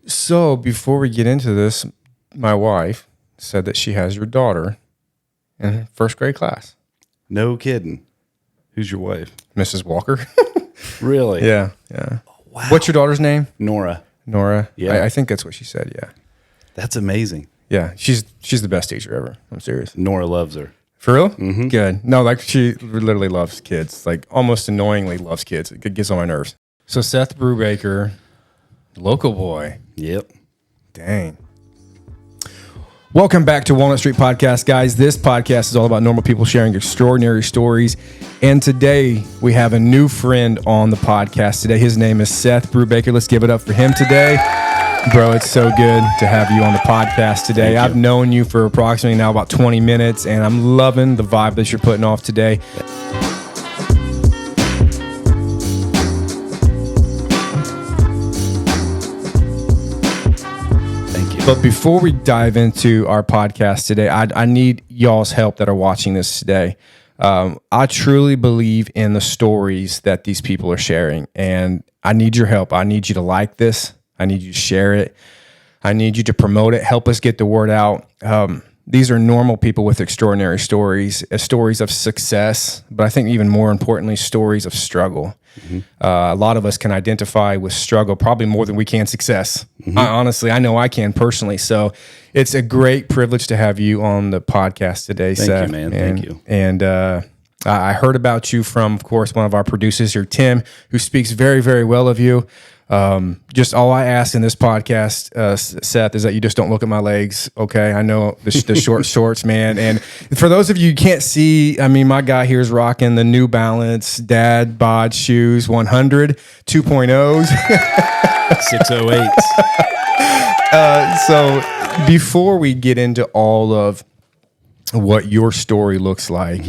So before we get into this, my wife said that she has your daughter in her first grade class. No kidding. Who's your wife? Mrs. Walker. Really? Yeah. Oh, wow. What's your daughter's name? Nora. Nora. Yeah. I think that's what she said. Yeah. That's amazing. Yeah. She's the best teacher ever. I'm serious. Nora loves her. For real? Mm-hmm. Good. No, like she literally loves kids. Like almost annoyingly loves kids. It gets on my nerves. So Seth Brubaker, local boy. Yep. Dang. Welcome back to Walnut Street Podcast, guys. This podcast is all about normal people sharing extraordinary stories. And today we have a new friend on the podcast today. His name is Seth Brubaker. Let's give it up for him today. Bro, it's so good to have you on the podcast today. I've known you for approximately now about 20 minutes, and I'm loving the vibe that you're putting off today. But before we dive into our podcast today, I need y'all's help that are watching this today. I truly believe in the stories that these people are sharing, and I need your help. I need you to like this. I need you to share it. I need you to promote it. Help us get the word out. These are normal people with extraordinary stories of success, but I think even more importantly, stories of struggle. Mm-hmm. A lot of us can identify with struggle probably more than we can success. Mm-hmm. I know I can personally. So it's a great privilege to have you on the podcast today, Seth. Thank you, man. Thank you. And I heard about you from, of course, one of our producers here, Tim, who speaks very, very well of you. Just all I ask in this podcast, Seth, is that you just don't look at my legs. Okay. I know the short shorts, man. And for those of you who can't see, I mean, my guy here is rocking the New Balance Dad Bod Shoes 100 2.0s. 608s. So before we get into all of what your story looks like,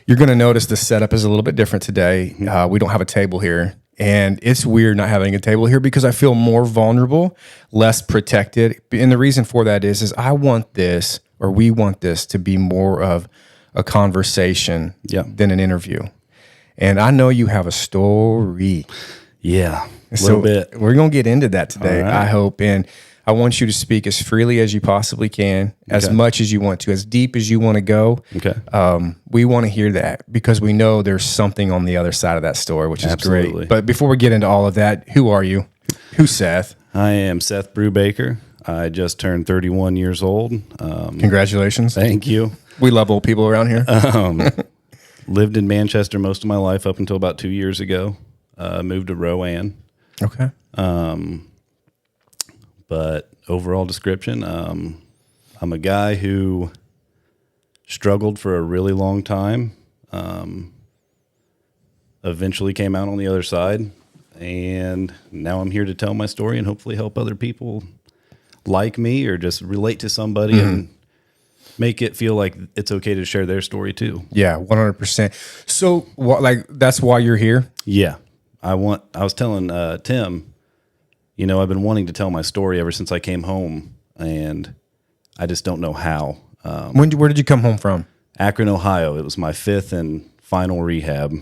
you're going to notice the setup is a little bit different today. We don't have a table here. And it's weird not having a table here because I feel more vulnerable, less protected. And the reason for that is we want this to be more of a conversation than an interview. And I know you have a story. Yeah, a little bit. We're going to get into that today, right. I hope. And I want you to speak as freely as you possibly can, as much as you want to, as deep as you want to go. Okay. We want to hear that because we know there's something on the other side of that story, which is great. But before we get into all of that, who are you? Who's Seth? I am Seth Brubaker. I just turned 31 years old. Congratulations. Thank you. We love old people around here. Lived in Manchester most of my life up until about 2 years ago. Moved to Rowan. Okay. But overall description, I'm a guy who struggled for a really long time, eventually came out on the other side, and now I'm here to tell my story and hopefully help other people like me or just relate to somebody and make it feel like it's okay to share their story too. Yeah, 100%. So that's why you're here? Yeah. I was telling Tim, I've been wanting to tell my story ever since I came home, and I just don't know how. Where did you come home from? Akron, Ohio. It was my 5th and final rehab,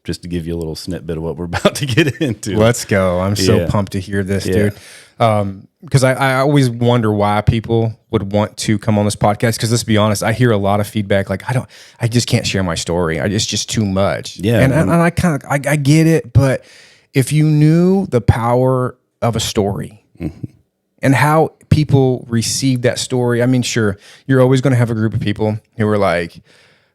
just to give you a little snippet of what we're about to get into. Let's go. I'm so pumped to hear this, dude. Because I always wonder why people would want to come on this podcast. Because let's be honest, I hear a lot of feedback like, I just can't share my story. It's just too much. Yeah. And I get it. But if you knew the power of a story and how people receive that story. I mean, sure, you're always going to have a group of people who are like,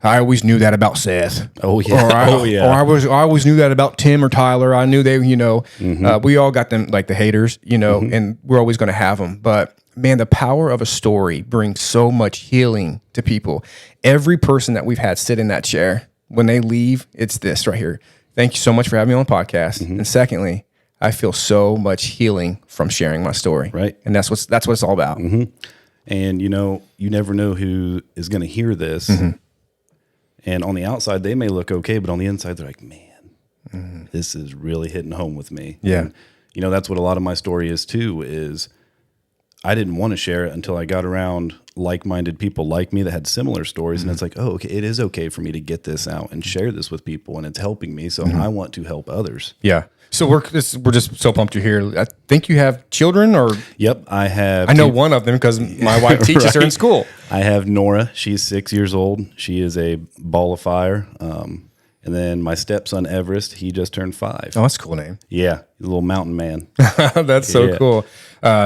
I always knew that about Seth. Oh yeah. Or I always knew that about Tim or Tyler. I knew they, we all got them like the haters, and we're always going to have them. But man, the power of a story brings so much healing to people. Every person that we've had sit in that chair, when they leave, it's this right here. Thank you so much for having me on the podcast. And secondly, I feel so much healing from sharing my story. Right. And that's what it's all about. And you never know who is going to hear this. And on the outside, they may look okay, but on the inside, they're like, man, this is really hitting home with me. Yeah. And, that's what a lot of my story is too, is I didn't want to share it until I got around like-minded people like me that had similar stories. And it's like, oh, okay, it is okay for me to get this out and share this with people, and it's helping me. So I want to help others. Yeah. So we're just so pumped you're here. I think you have children, or Yep, I have. I know one of them because my wife teaches her in school. I have Nora. She's 6 years old. She is a ball of fire. And then my stepson Everest, he just turned 5. Oh, that's a cool name. Yeah, he's a little mountain man. That's so cool.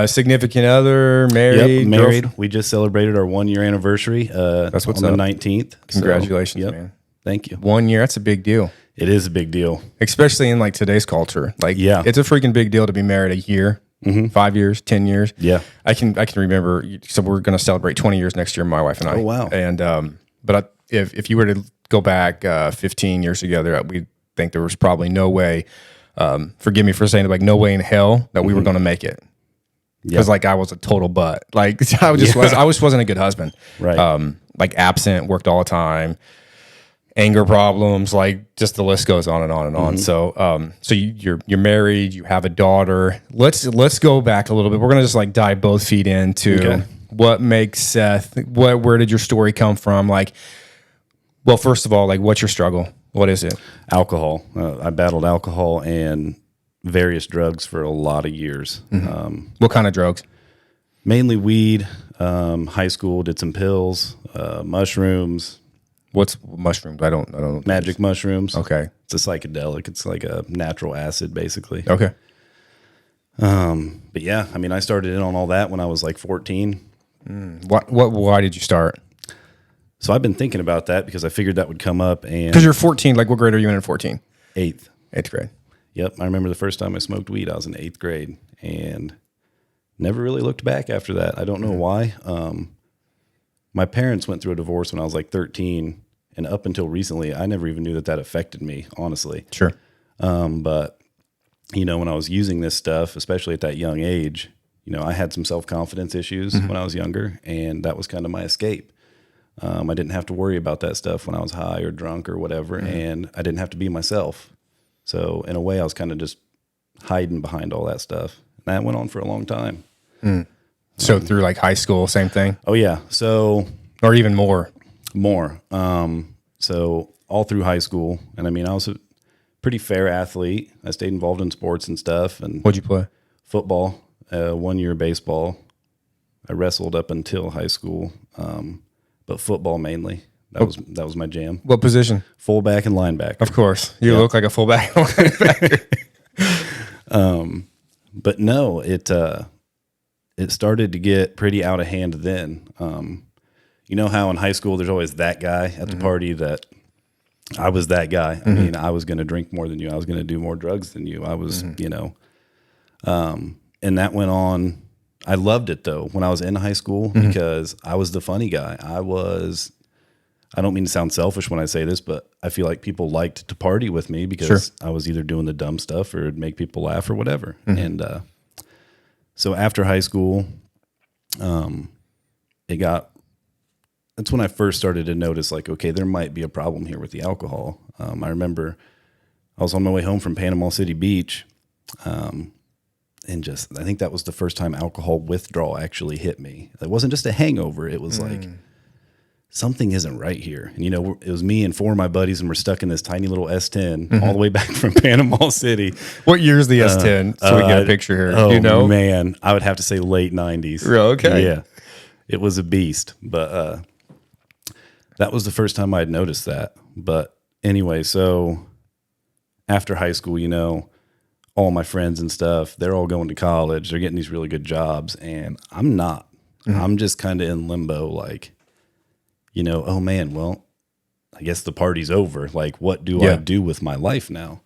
Significant other, married? Yep, married. We just celebrated our 1 year anniversary. That's what's on up. the 19th. Congratulations, man. Thank you. 1 year, that's a big deal. It is a big deal. Especially in like today's culture. Like, Yeah. it's a freaking big deal to be married a year, 5 years, 10 years. Yeah. I can remember. So we're going to celebrate 20 years next year, my wife and I. Oh, wow. And, but if you were to go back 15 years together, we think there was probably no way, forgive me for saying it, like no way in hell that we were going to make it. Because like I was a total butt. Like I wasn't a good husband. Right. Like absent, worked all the time, anger problems, like just the list goes on and on and on. So you're married, you have a daughter. Let's go back a little bit. We're gonna just like dive both feet into what makes Seth. Where did your story come from? Like, well, first of all, like what's your struggle? What is it? Alcohol. I battled alcohol and various drugs for a lot of years. What kind of drugs? Mainly weed. High school, did some pills, mushrooms. What's mushrooms? I don't know. Magic mushrooms. Okay. It's a psychedelic. It's like a natural acid, basically. Okay. But yeah, I mean, I started in on all that when I was like 14. Why did you start? So I've been thinking about that because I figured that would come up. And Because you're 14. Like, what grade are you in at 14? 8th. 8th grade. Yep. I remember the first time I smoked weed, I was in 8th grade and never really looked back after that. I don't know why. My parents went through a divorce when I was like 13. And up until recently, I never even knew that affected me, honestly. Sure. But, you know, when I was using this stuff, especially at that young age, you know, I had some self-confidence issues when I was younger, and that was kind of my escape. I didn't have to worry about that stuff when I was high or drunk or whatever, and I didn't have to be myself. So in a way, I was kind of just hiding behind all that stuff. And that went on for a long time. So through like high school, same thing? Oh, yeah. So... Or even more? More. So all through high school, and I mean, I was a pretty fair athlete. I stayed involved in sports and stuff. And what'd you play? Football, 1 year baseball. I wrestled up until high school, but football mainly. That was my jam. What position? Fullback and linebacker. Of course, you look like a fullback and linebacker. But no, it started to get pretty out of hand then. You know how in high school there's always that guy at the party that I was that guy. I mean, I was going to drink more than you. I was going to do more drugs than you. I was, you know, and that went on. I loved it though when I was in high school because I was the funny guy. I don't mean to sound selfish when I say this, but I feel like people liked to party with me because I was either doing the dumb stuff or it'd make people laugh or whatever. And so after high school, that's when I first started to notice, like, okay, there might be a problem here with the alcohol. I remember I was on my way home from Panama City Beach, and I think that was the first time alcohol withdrawal actually hit me. It wasn't just a hangover. It was like, something isn't right here. And, you know, it was me and 4 of my buddies, and we're stuck in this tiny little S10 all the way back from Panama City. What year is the S10? So we get a picture here. Oh, you know? Man, I would have to say late 90s. Okay. Yeah. It was a beast. But that was the first time I'd noticed that. But anyway, so after high school, you know, all my friends and stuff, they're all going to college. They're getting these really good jobs. And I'm not. I'm just kind of in limbo, like, you know, oh man, well, I guess the party's over. Like, what do I do with my life now?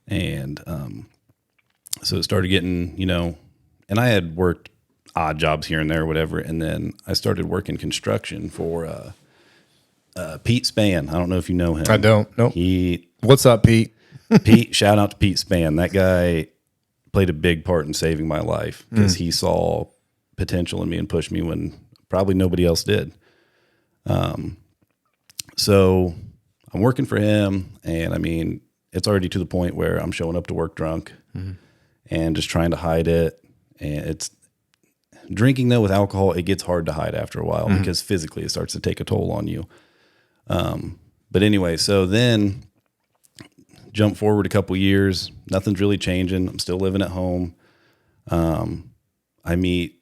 And so it started getting, you know, and I had worked odd jobs here and there or whatever. And then I started working construction for Pete Spann. I don't know if you know him. I don't. Nope. What's up, Pete? Pete, shout out to Pete Spann. That guy played a big part in saving my life because he saw potential in me and pushed me when probably nobody else did. So I'm working for him, and I mean, it's already to the point where I'm showing up to work drunk and just trying to hide it. And drinking though with alcohol, it gets hard to hide after a while because physically it starts to take a toll on you. But anyway, so then jump forward a couple years, nothing's really changing. I'm still living at home. I meet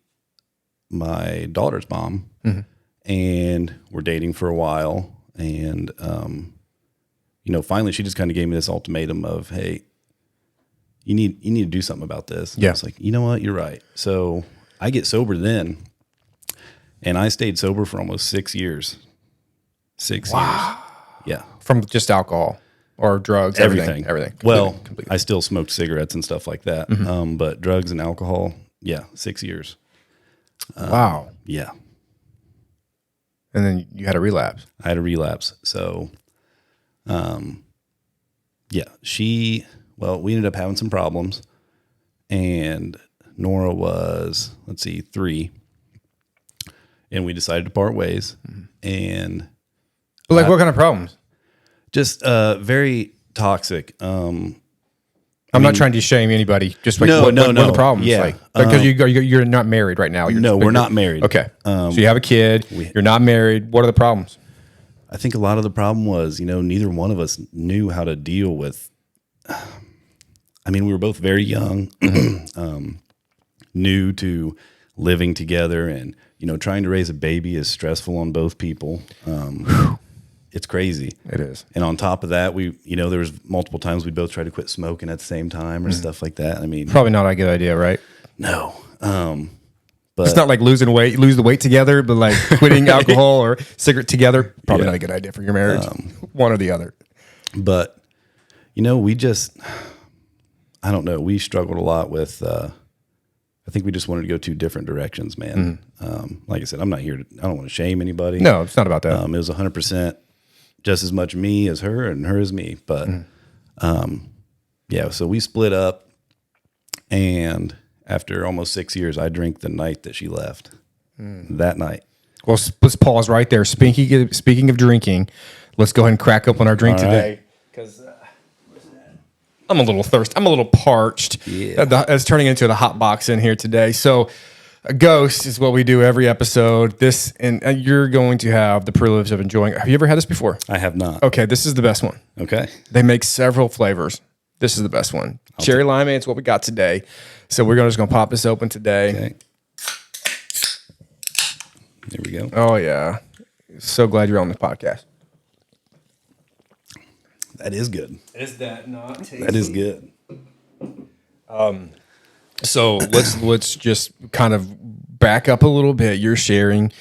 my daughter's mom and we're dating for a while. And, finally she just kind of gave me this ultimatum of, hey, you need to do something about this. Yeah. I was like, you know what? You're right. So I get sober then, and I stayed sober for almost 6 years. 6 years. Yeah. From just alcohol or drugs, everything. Well, Completely. I still smoked cigarettes and stuff like that. But drugs and alcohol, 6 years. Wow. Yeah. And then you had a relapse. I had a relapse. So, we ended up having some problems, and Nora was, 3, and we decided to part ways. And But what kind of problems? just very toxic. I'm not trying to shame anybody. Just like No, what are no. the problems? Yeah. Like, because you're not married right now. We're not married. Okay. So you have a kid. You're not married. What are the problems? I think a lot of the problem was, neither one of us knew how to deal with. We were both very young, new to living together, and trying to raise a baby is stressful on both people. It's crazy. It is. And on top of that, there was multiple times we both tried to quit smoking at the same time or stuff like that. Probably not a good idea, right? No. But It's not like lose the weight together, but like quitting alcohol or cigarette together, probably not a good idea for your marriage. One or the other. But, we just, I don't know. We struggled a lot with, I think we just wanted to go 2 different directions, man. Like I said, I don't want to shame anybody. No, it's not about that. It was 100% just as much me as her and her as me. But, so we split up, and after almost 6 years, I drank the night that she left. That night. Well, let's pause right there. Speaking of drinking, let's go ahead and crack open our drink today. Because I'm a little thirsty. I'm a little parched. Yeah. It's turning into the hot box in here today. So a ghost is what we do every episode. And you're going to have the privilege of enjoying it. Have you ever had this before? I have not. Okay, this is the best one. Okay. They make several flavors. This is the best one. Cherry limeade is what we got today. So we're just going to pop this open today. Okay. There we go. Oh, yeah. So glad you're on the podcast. That is good. Is that not tasty? That is good. So let's just kind of back up a little bit. You're sharing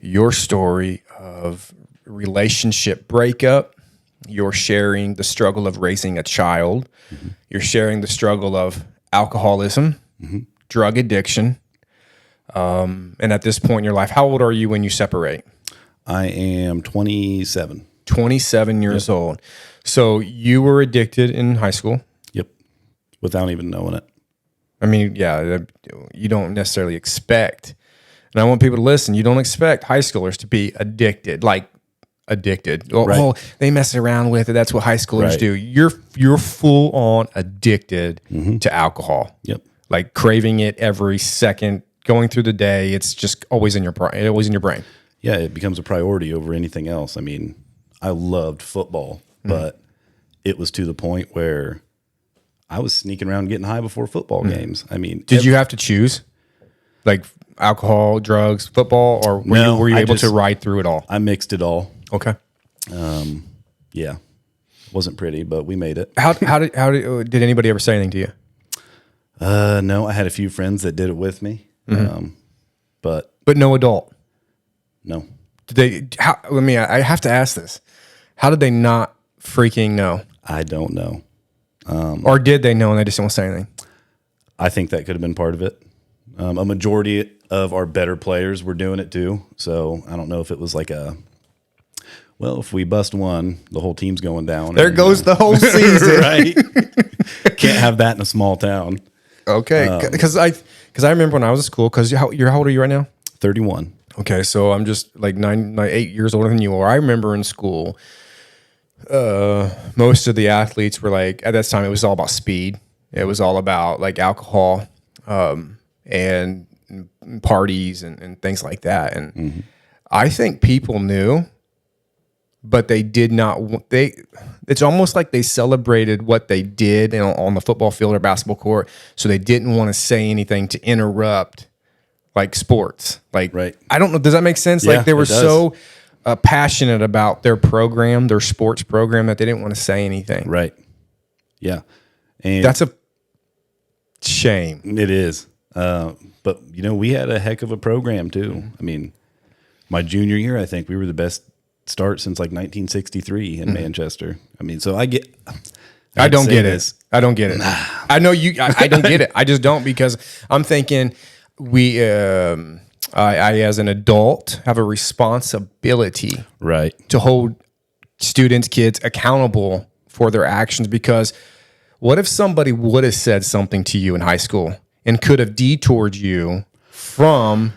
your story of relationship breakup. You're sharing the struggle of raising a child. You're sharing the struggle of alcoholism, drug addiction. And at this point in your life, how old are you when you separate? I am 27. 27 years old. So you were addicted in high school. Yep. Without even knowing it. You don't necessarily expect, and I want people to listen, you don't expect high schoolers to be addicted. Right. Oh, they mess around with it. That's what high schoolers Right. do. You're full on addicted to alcohol. Yep. Like craving it every second, going through the day. It's just always in your brain. Yeah, it becomes a priority over anything else. I loved football, but it was to the point where I was sneaking around getting high before football games. Did you have to choose, like alcohol, drugs, football, or were you able to ride through it all? I mixed it all. Okay. Yeah, wasn't pretty, but we made it. How did anybody ever say anything to you? No, I had a few friends that did it with me, but no adult. no. Did they? I have to ask this. How did they not freaking know? I don't know. Or did they know and they just don't say anything? I think that could have been part of it. A majority of our better players were doing it too. So I don't know if it was like if we bust one, the whole team's going down. There goes the whole season. Right? Can't have that in a small town. Okay. Because I remember when I was at school, because how old are you right now? 31. Okay. So I'm just like 8 years older than you are. I remember in school, most of the athletes were like, at that time, it was all about speed. It was all about like alcohol. And parties and things like that. And I think people knew, but they did not. It's almost like they celebrated what they did on the football field or basketball court, so they didn't want to say anything to interrupt like sports. Like, Right. I don't know. Does that make sense? Yeah, Like they were it does. so passionate about their program, their sports program, that they didn't want to say anything. Right. Yeah. And That's a shame. it is. But we had a heck of a program too. I mean, my junior year, I think we were the best start since like 1963 in Manchester. I mean, so I don't get it. I don't get it. I know you. I don't get it. I just don't, because I'm thinking I as an adult have a responsibility, right, to hold students, kids accountable for their actions. Because what if somebody would have said something to you in high school and could have detoured you from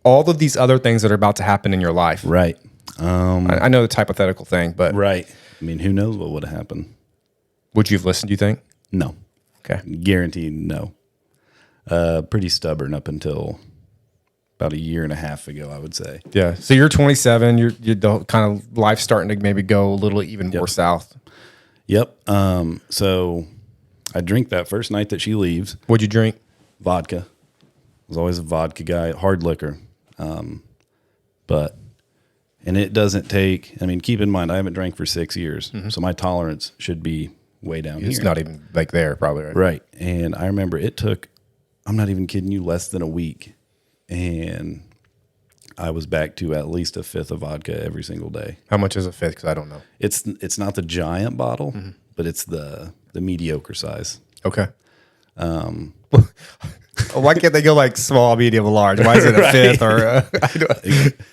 all of these other things that are about to happen in your life? right, I know it's a hypothetical thing, but right. I mean, who knows what would have happened? would you have listened, do you think? No. Okay. Guaranteed no. Pretty stubborn up until about a year and a half ago, I would say. Yeah. So you're 27. You're the kind of life starting to maybe go a little even more south. Yep. So I drink that first night that she leaves. What'd you drink? Vodka. I was always a vodka guy, hard liquor. And it doesn't take, I mean, keep in mind, I haven't drank for 6 years. So my tolerance should be way down here. It's not even like there, probably, right? Right. And I remember it took, I'm not even kidding you, less than a week. And I was back to at least a fifth of vodka every single day. How much is a fifth? Because I don't know. It's not the giant bottle, but it's the mediocre size. Okay. Why can't they go like small, medium, large? Why is it a fifth or I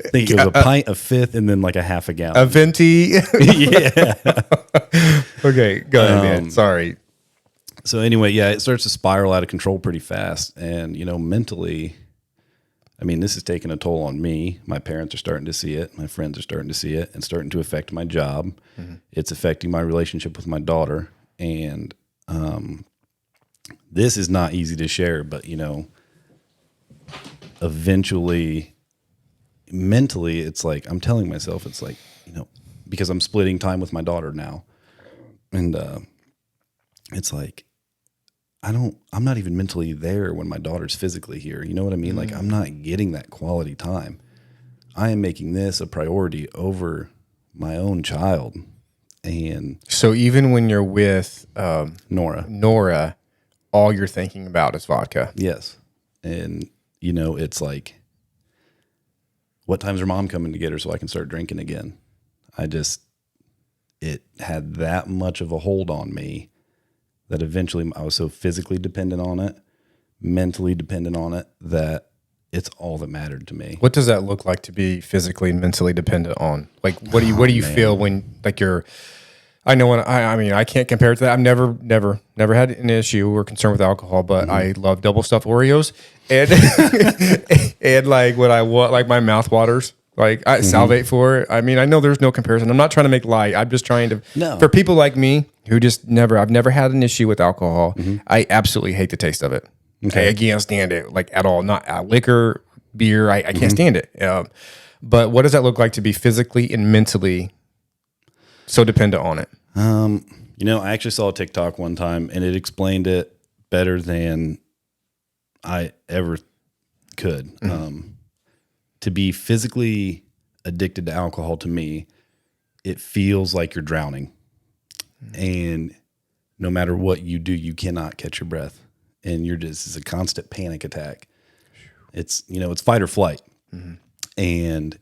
think it was a pint, a fifth, and then like a half a gallon. a venti? Yeah. Okay, go ahead, man. Sorry. So anyway, yeah, it starts to spiral out of control pretty fast. And, mentally, I mean, this is taking a toll on me. My parents are starting to see it. My friends are starting to see it and starting to affect my job. It's affecting my relationship with my daughter. And this is not easy to share, but, eventually, mentally, it's like, I'm telling myself, it's like, because I'm splitting time with my daughter now. And it's like, I'm not even mentally there when my daughter's physically here. You know what I mean? Like, I'm not getting that quality time. I am making this a priority over my own child. And So even when you're with Nora, all you're thinking about is vodka. yes. And, it's like, what time's her mom coming to get her so I can start drinking again? It had that much of a hold on me that eventually I was so physically dependent on it, mentally dependent on it, that it's all that mattered to me. What does that look like to be physically and mentally dependent on? Like, what do you feel when like you're? I know when I mean I can't compare it to that. I've never had an issue or concern with alcohol, but I love double stuffed Oreos and and like when I want like my mouth waters. Like I salivate for it. I mean, I know there's no comparison. I'm not trying to make light. I'm just trying to, for people like me who just I've never had an issue with alcohol. I absolutely hate the taste of it. Okay. I can't stand it like at all. Not liquor, beer. I can't stand it. But what does that look like to be physically and mentally so dependent on it? I actually saw a TikTok one time and it explained it better than I ever could. To be physically addicted to alcohol, to me, it feels like you're drowning. And no matter what you do, you cannot catch your breath. And it's a constant panic attack. It's, it's fight or flight. And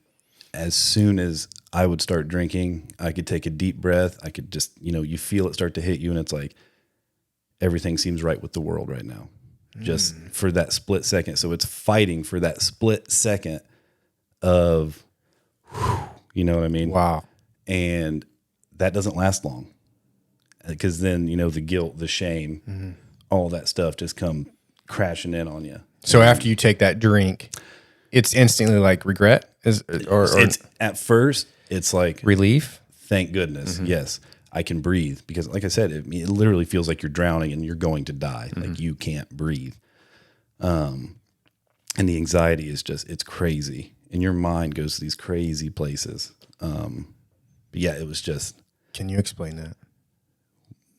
as soon as I would start drinking, I could take a deep breath. I could just, you feel it start to hit you. And it's like, everything seems right with the world right now. Just for that split second. So it's fighting for that split second of, you know what I mean? Wow. And that doesn't last long because then, the guilt, the shame, all that stuff just come crashing in on you. So after you take that drink, it's instantly like regret or It's at first it's like relief. Thank goodness. Yes. I can breathe because like I said, it literally feels like you're drowning and you're going to die. Like you can't breathe. And the anxiety is just, it's crazy. And your mind goes to these crazy places. But yeah, it was just. Can you explain that?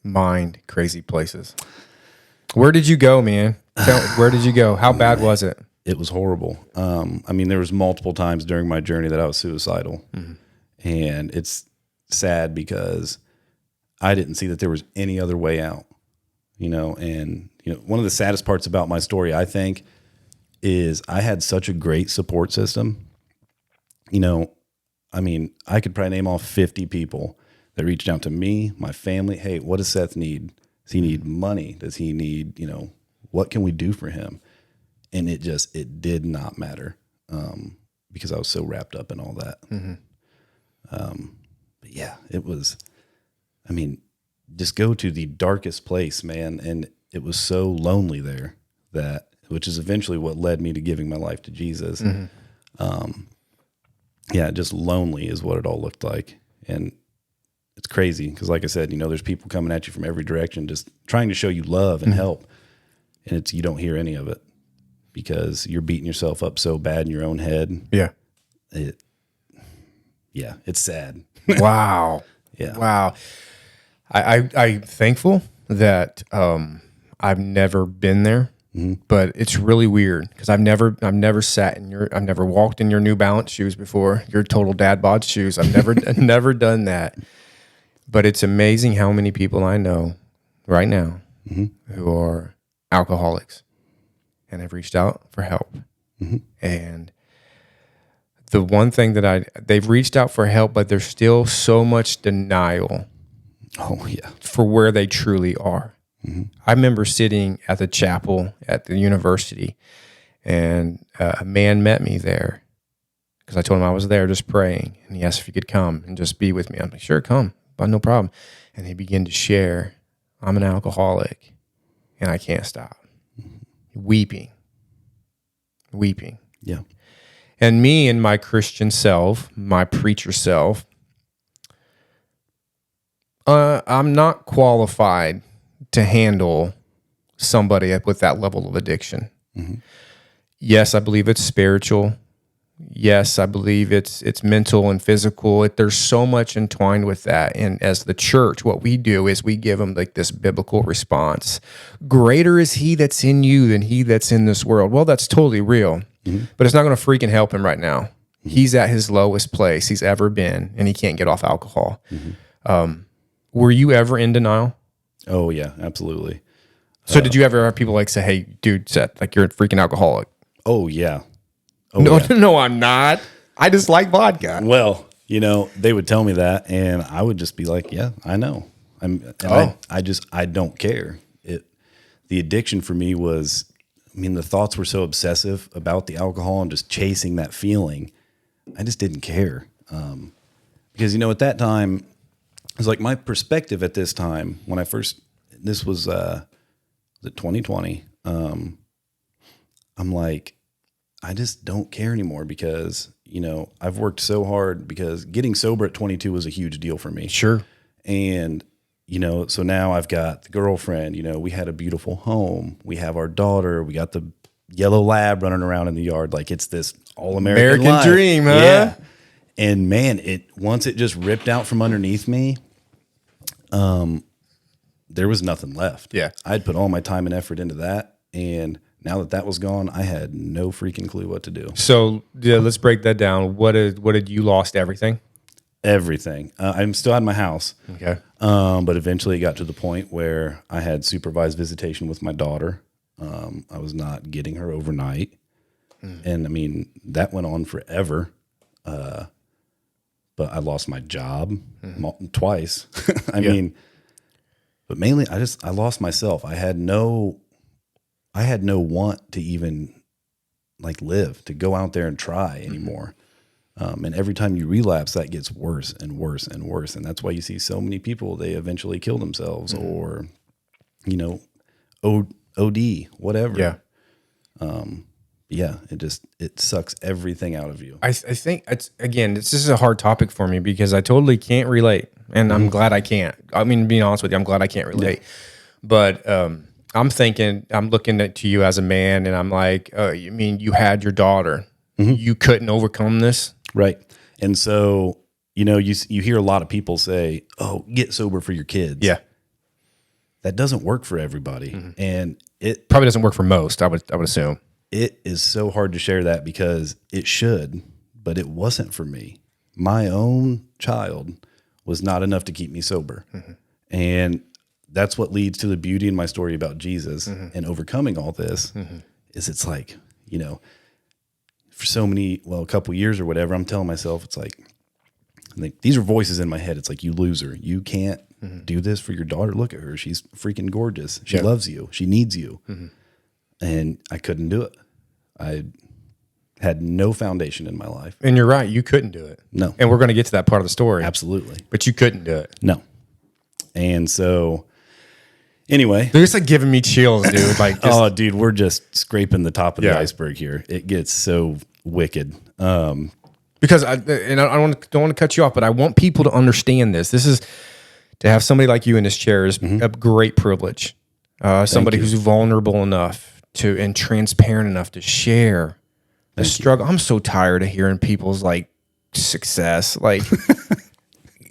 Mind, crazy places. Where did you go, man? Where did you go? How bad was it? It was horrible. I mean, there was multiple times during my journey that I was suicidal. Mm-hmm. And it's sad because I didn't see that there was any other way out, and, one of the saddest parts about my story, I think, is I had such a great support system. I mean, I could probably name off 50 people that reached out to me, my family. Hey, what does Seth need? Does he need money? Does he need, what can we do for him? And it did not matter because I was so wrapped up in all that. Mm-hmm. But yeah, it was, I mean, just go to the darkest place, man. And it was so lonely there which is eventually what led me to giving my life to Jesus. Mm-hmm. Yeah, just lonely is what it all looked like. And it's crazy because, like I said, there's people coming at you from every direction, just trying to show you love and help. And you don't hear any of it because you're beating yourself up so bad in your own head. Yeah. It's sad. Wow. Yeah. Wow. I'm thankful that I've never been there, but it's really weird because I've never walked in your New Balance shoes before, your total dad bod shoes. I've never done that. But it's amazing how many people I know right now who are alcoholics and have reached out for help. Mm-hmm. And the one thing they've reached out for help, but there's still so much denial. Oh yeah, for where they truly are. Mm-hmm. I remember sitting at the chapel at the university, and a man met me there because I told him I was there just praying, and he asked if he could come and just be with me. I'm like, sure, come, but no problem. And he began to share, I'm an alcoholic, and I can't stop. Weeping. Yeah. And me and my Christian self, my preacher self, I'm not qualified to handle somebody with that level of addiction. Mm-hmm. Yes, I believe it's spiritual. Yes, I believe it's mental and physical. There's so much entwined with that. And as the church, what we do is we give them like this biblical response. Greater is he that's in you than he that's in this world. Well, that's totally real, but it's not going to freaking help him right now. Mm-hmm. He's at his lowest place he's ever been, and he can't get off alcohol. Mm-hmm. Were you ever in denial? Oh yeah, absolutely. So did you ever have people like say, hey, dude, Seth, like you're a freaking alcoholic? Oh yeah. No, I'm not. I just like vodka. Well, they would tell me that, and I would just be like, yeah, I know. I don't care. The addiction for me was, the thoughts were so obsessive about the alcohol and just chasing that feeling. I just didn't care. Because, at that time, it was like my perspective at this time when this was the 2020. I'm like, I just don't care anymore because, I've worked so hard because getting sober at 22 was a huge deal for me. Sure. And, so now I've got the girlfriend, we had a beautiful home. We have our daughter. We got the yellow lab running around in the yard. Like it's this all-American life. Dream, huh? Yeah. And man, once it just ripped out from underneath me, there was nothing left. Yeah. I'd put all my time and effort into that. And now that was gone, I had no freaking clue what to do. So yeah, let's break that down. What did you lost everything? Everything. I'm still at my house. Okay. But eventually it got to the point where I had supervised visitation with my daughter. I was not getting her overnight. And that went on forever. But I lost my job twice. But mainly I lost myself. I had no want to even like live, to go out there and try anymore. And every time you relapse, that gets worse and worse and worse. And that's why you see so many people, they eventually kill themselves or, OD, whatever. Yeah. It sucks everything out of you. I think this is a hard topic for me because I totally can't relate, and I'm glad I can't. Being honest with you, I'm glad I can't relate. But I'm thinking, I'm looking to you as a man, and I'm like, you mean you had your daughter, you couldn't overcome this, Right. And so, you hear a lot of people say, "Oh, get sober for your kids." Yeah, That doesn't work for everybody, and it probably doesn't work for most. I would assume. it is so hard to share that because it should, but it wasn't for me. My own child was not enough to keep me sober. And that's what leads to the beauty in my story about Jesus and overcoming all this is it's like, for so many, a couple years or whatever, I'm telling myself, it's like, these are voices in my head. It's like, you loser, you can't do this for your daughter. Look at her. She's freaking gorgeous. She loves you. She needs you. And I couldn't do it. I had no foundation in my life. And you're right, you couldn't do it. No. And we're going to get to that part of the story. Absolutely. But you couldn't do it. No. And so anyway, They're just like giving me chills, dude. Like, oh, dude, we're just scraping the top of the iceberg here. It gets so wicked. Because I don't want to cut you off, but I want people to understand this. This is to have somebody like you in this chair is a great privilege. Somebody who's vulnerable enough and transparent enough to share the struggle. I'm so tired of hearing people's like success. Like,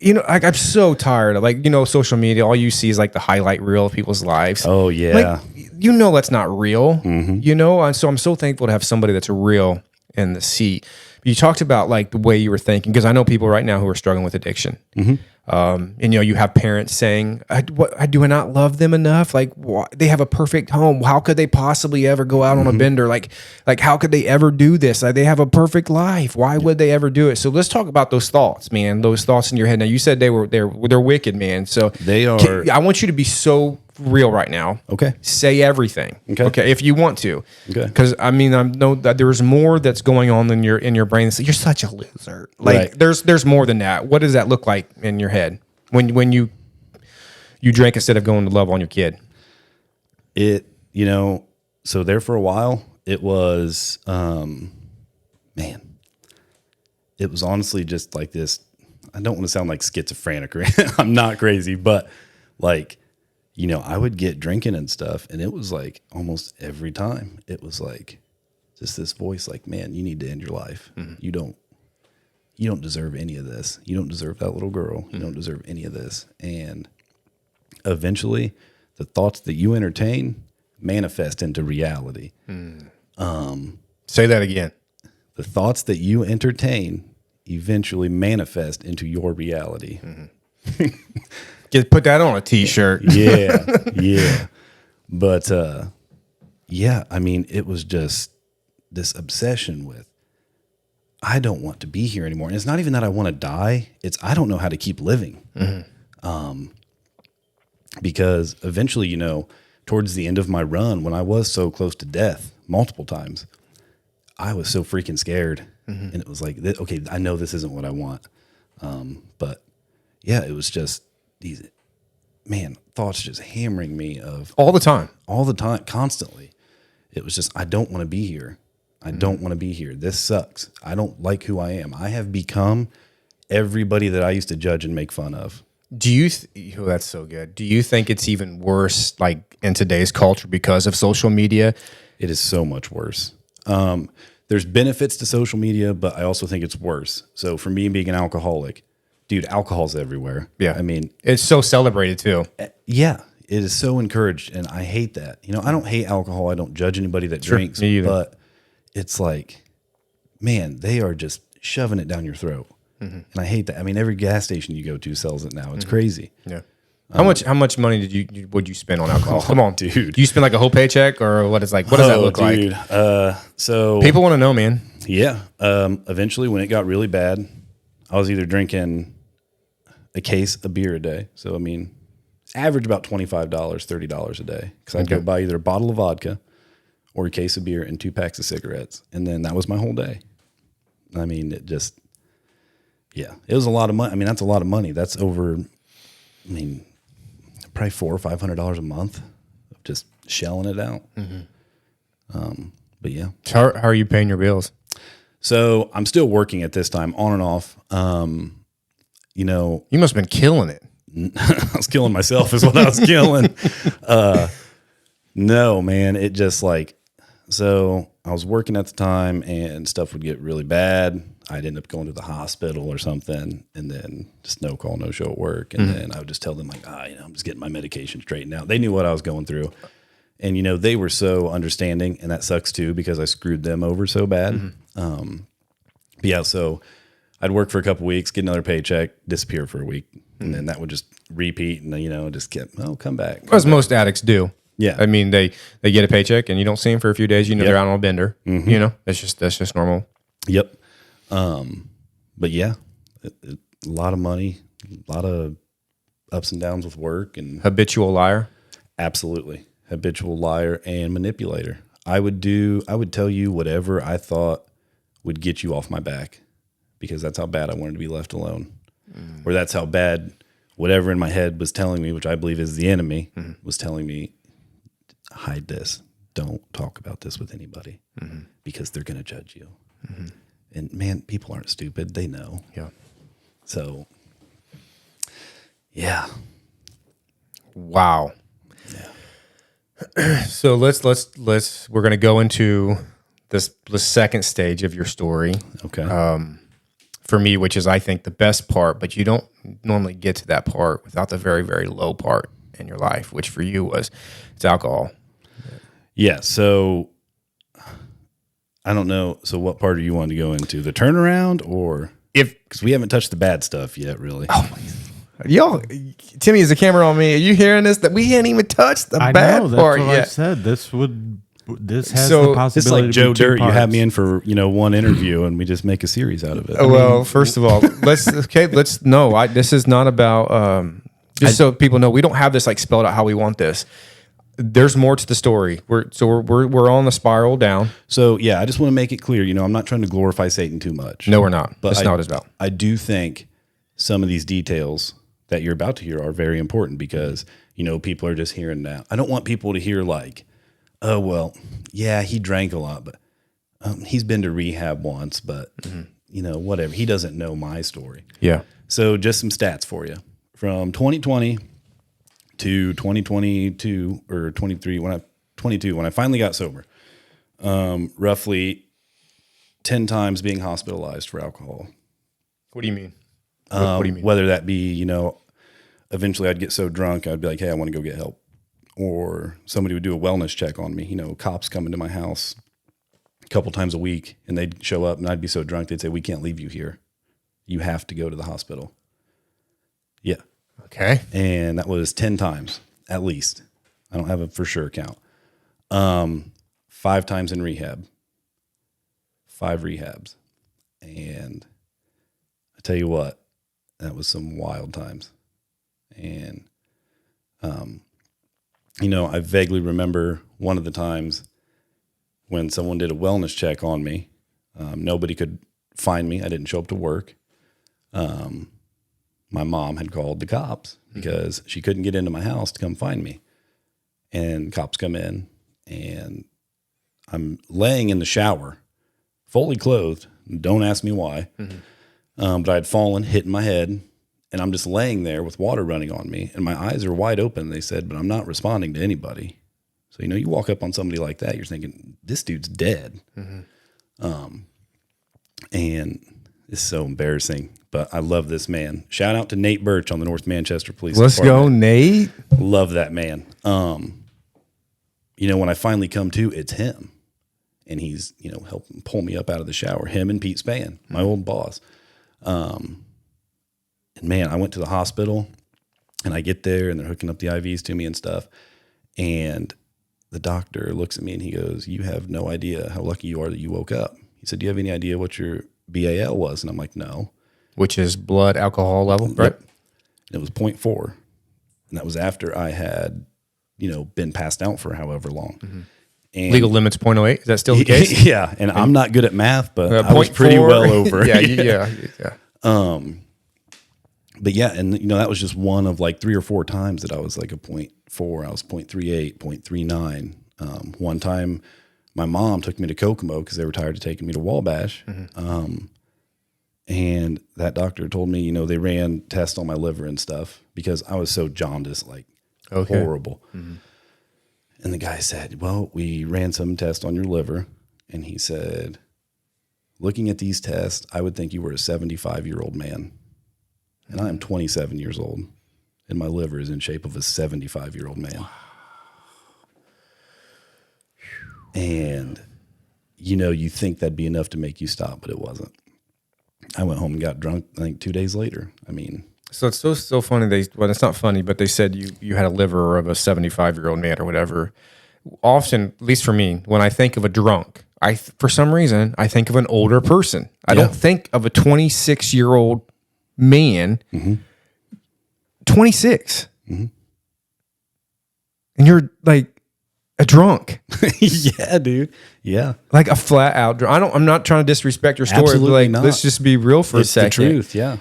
I'm so tired of social media. All you see is like the highlight reel of people's lives. Oh yeah. Like, that's not real, And so I'm so thankful to have somebody that's real in the seat. You talked about like the way you were thinking, because I know people right now who are struggling with addiction. And you have parents saying, do I not love them enough? Like, they have a perfect home. How could they possibly ever go out on a bender? Like how could they ever do this? Like, they have a perfect life. Why would they ever do it? So let's talk about those thoughts, man. Those thoughts in your head. Now, you said they're wicked, man. So they are. I want you to be so real right now. Okay. Say everything. Okay. If you want to. Okay. Because I know that there's more that's going on in your brain. It's like, you're such a loser. Like, there's more than that. What does that look like in your head when you drink instead of going to love on your kid? So there for a while, it was, it was honestly just like this. I don't want to sound like schizophrenic or I'm not crazy, but like, I would get drinking and stuff, and it was like almost every time it was like just this voice like, man, you need to end your life. You don't deserve any of this. You don't deserve that little girl. You don't deserve any of this. And eventually the thoughts that you entertain manifest into reality. Say that again. The thoughts that you entertain eventually manifest into your reality. Put that on a t-shirt. Yeah. But, it was just this obsession with, I don't want to be here anymore. And it's not even that I want to die. It's, I don't know how to keep living. Because eventually, towards the end of my run, when I was so close to death multiple times, I was so freaking scared. And it was like, okay, I know this isn't what I want. But yeah, it was just these, thoughts just hammering me of all the time, constantly. It was just, I don't want to be here. I don't want to be here. This sucks. I don't like who I am. I have become everybody that I used to judge and make fun of. Do you, that's so good. Do you think it's even worse, like in today's culture because of social media? It is so much worse. There's benefits to social media, but I also think it's worse. So for me being an alcoholic, dude, alcohol's everywhere. Yeah. It's so celebrated too. Yeah. It is so encouraged. And I hate that. I don't hate alcohol. I don't judge anybody that drinks, me either. But it's like, man, they are just shoving it down your throat. And I hate that. Every gas station you go to sells it now. It's crazy. Yeah. How much money would you spend on alcohol? Come on, dude. Do you spend like a whole paycheck, or what does that look like? So people want to know, man. Yeah. Eventually when it got really bad, I was either drinking a case of beer a day. So, average about $25, $30 a day. Because I'd go buy either a bottle of vodka or a case of beer and 2 packs of cigarettes. And then that was my whole day. It just, it was a lot of money. That's a lot of money. That's over, probably $400 or $500 a month of just shelling it out. But yeah. How are you paying your bills? So I'm still working at this time on and off. You must have been killing it. I was killing myself is what I was killing. No, man. It just like, so I was working at the time and stuff would get really bad. I'd end up going to the hospital or something, and then just no call, no show at work. And then I would just tell them like, I'm just getting my medication straightened out. They knew what I was going through. And, they were so understanding, and that sucks too, because I screwed them over so bad. But yeah, so I'd work for a couple weeks, get another paycheck, disappear for a week. And then that would just repeat and, just get, come back. As most addicts do. Yeah. I mean, they get a paycheck and you don't see them for a few days. They're out on a bender. That's just normal. Yep. But yeah, a lot of money, a lot of ups and downs with work, and Habitual liar. absolutely habitual liar and manipulator. I would tell you whatever I thought would get you off my back, because that's how bad I wanted to be left alone, or that's how bad whatever in my head was telling me, which I believe is the enemy, was telling me, hide this. Don't talk about this with anybody because they're going to judge you. And man, people aren't stupid. They know. Yeah. So, yeah. Wow. Yeah. So we're going to go into the second stage of your story. Okay. For me, which is, I think, the best part, but you don't normally get to that part without the very, very low part in your life, which for you it's alcohol. Yeah. So I don't know. So what part do you want to go into? The turnaround, or because we haven't touched the bad stuff yet, really. Oh my, y'all, Timmy, is the camera on me? Are you hearing this? That we hadn't even touched the bad that's part what yet. I said. This has So, the possibility. It's like to Joe be two Dirt. You parts. have me in for one interview, and we just make a series out of it. Well, first of all, this is not about so people know, we don't have this like spelled out how we want this. There's more to the story. We're on the spiral down. So yeah, I just want to make it clear. I'm not trying to glorify Satan too much. No, we're not. But That's not what it's about. I do think some of these details that you're about to hear are very important, because people are just hearing that. I don't want people to hear like, oh well, yeah, he drank a lot, but he's been to rehab once, but whatever. He doesn't know my story. Yeah. So just some stats for you. From 2020 to 2022 or 23, when I finally got sober, roughly 10 times being hospitalized for alcohol. What do you mean? What do you mean? Whether that be, eventually I'd get so drunk, I'd be like, hey, I want to go get help. Or somebody would do a wellness check on me. Cops come into my house a couple times a week, and they'd show up, and I'd be so drunk, they'd say, we can't leave you here. You have to go to the hospital. Yeah. Okay. And that was 10 times, at least. I don't have a for sure count. 5 times in rehab. 5 rehabs. And I tell you what, that was some wild times. And, I vaguely remember one of the times when someone did a wellness check on me. Nobody could find me. I didn't show up to work. My mom had called the cops because she couldn't get into my house to come find me. And cops come in, and I'm laying in the shower, fully clothed. Don't ask me why. But I had fallen, hitting my head, and I'm just laying there with water running on me, and my eyes are wide open. They said, but I'm not responding to anybody. So, you walk up on somebody like that, you're thinking, this dude's dead. And it's so embarrassing, but I love this man. Shout out to Nate Birch on the North Manchester Police Let's go, Nate. Love that man. When I finally come to, it's him. And he's, helping pull me up out of the shower. Him and Pete Spann, my old boss. And man, I went to the hospital, and I get there, and they're hooking up the IVs to me and stuff. And the doctor looks at me, and he goes, you have no idea how lucky you are that you woke up. He said, do you have any idea what your BAL was? And I'm like, no. Which is blood alcohol level, right? Yep. It was 0.4. And that was after I had, been passed out for however long. And legal limit's 0.08. Is that still the case? Yeah. And I'm not good at math, but I was pretty 0.4. well over. Yeah. But yeah, and that was just one of like 3 or 4 times that I was like a 0.4. I was 0.38, 0.39. One time my mom took me to Kokomo because they were tired of taking me to Wabash. And that doctor told me, they ran tests on my liver and stuff because I was so jaundiced, like horrible. And the guy said, well, we ran some tests on your liver. And he said, looking at these tests, I would think you were a 75-year-old man. And I am 27 years old. And my liver is in shape of a 75-year-old man. And, you think that'd be enough to make you stop, but it wasn't. I went home and got drunk, I think 2 days later. I mean. So it's so funny. Well, it's not funny, but they said you had a liver of a 75-year-old man or whatever. Often, at least for me, when I think of a drunk, for some reason, I think of an older person. I don't think of a 26-year-old man. 26. And you're like a drunk. Yeah, dude. Yeah. Like a flat out drunk. I'm not trying to disrespect your story. Absolutely but like, not. let's just be real for a second. It's the truth, yeah.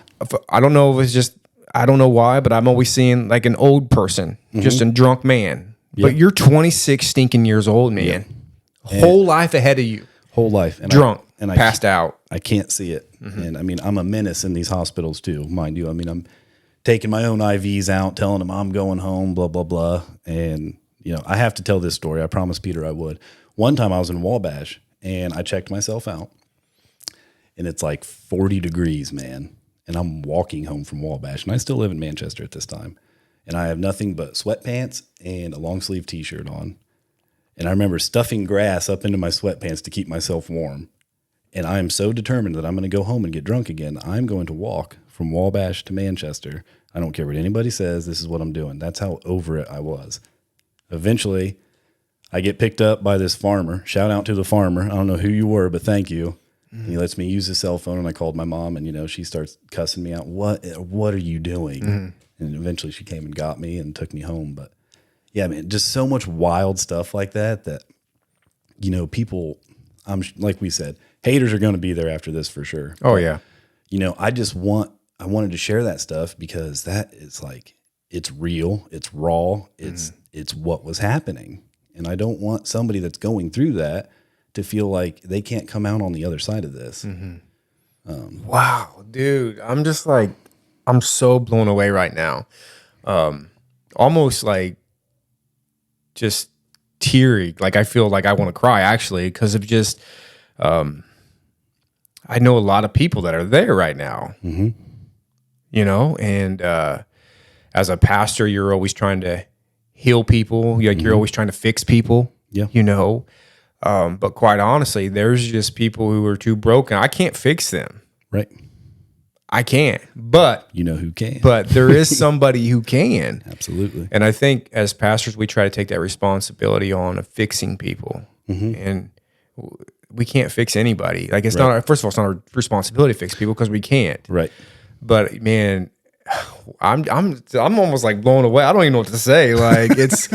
I don't know if it's just, I don't know why, but I'm always seeing like an old person, just a drunk man. But you're 26 stinking years old, man. Whole life ahead of you. Whole life. And Drunk, and passed out. I can't see it. And I mean, I'm a menace in these hospitals too, mind you. I mean, I'm taking my own IVs out, telling them I'm going home, blah, blah, blah. And, I have to tell this story. I promised Peter I would. One time I was in Wabash and I checked myself out and it's like 40 degrees, man. And I'm walking home from Wabash and I still live in Manchester at this time. And I have nothing but sweatpants and a long sleeve t-shirt on. And I remember stuffing grass up into my sweatpants to keep myself warm. And I am so determined that I'm going to go home and get drunk again. I'm going to walk from Wabash to Manchester. I don't care what anybody says. This is what I'm doing. That's how over it I was. Eventually, I get picked up by this farmer. Shout out to the farmer. I don't know who you were, but thank you. And he lets me use his cell phone. And I called my mom and, she starts cussing me out. What are you doing? And eventually she came and got me and took me home. But yeah, man, just so much wild stuff like that, people, like we said, haters are going to be there after this for sure. Oh, yeah. I wanted to share that stuff because that is like, it's real, it's raw, it's what was happening. And I don't want somebody that's going through that to feel like they can't come out on the other side of this. Wow, dude. I'm just like, I'm so blown away right now. Almost like just teary. Like I feel like I want to cry actually because of just, I know a lot of people that are there right now, and as a pastor, you're always trying to heal people. You're always trying to fix people, but quite honestly, there's just people who are too broken. I can't fix them. Right. I can't, but you know who can. But there is somebody who can. Absolutely. And I think as pastors, we try to take that responsibility on of fixing people, and we can't fix anybody. Like it's not. First of all, it's not our responsibility to fix people because we can't. Right. But man, I'm almost like blown away. I don't even know what to say. Like it's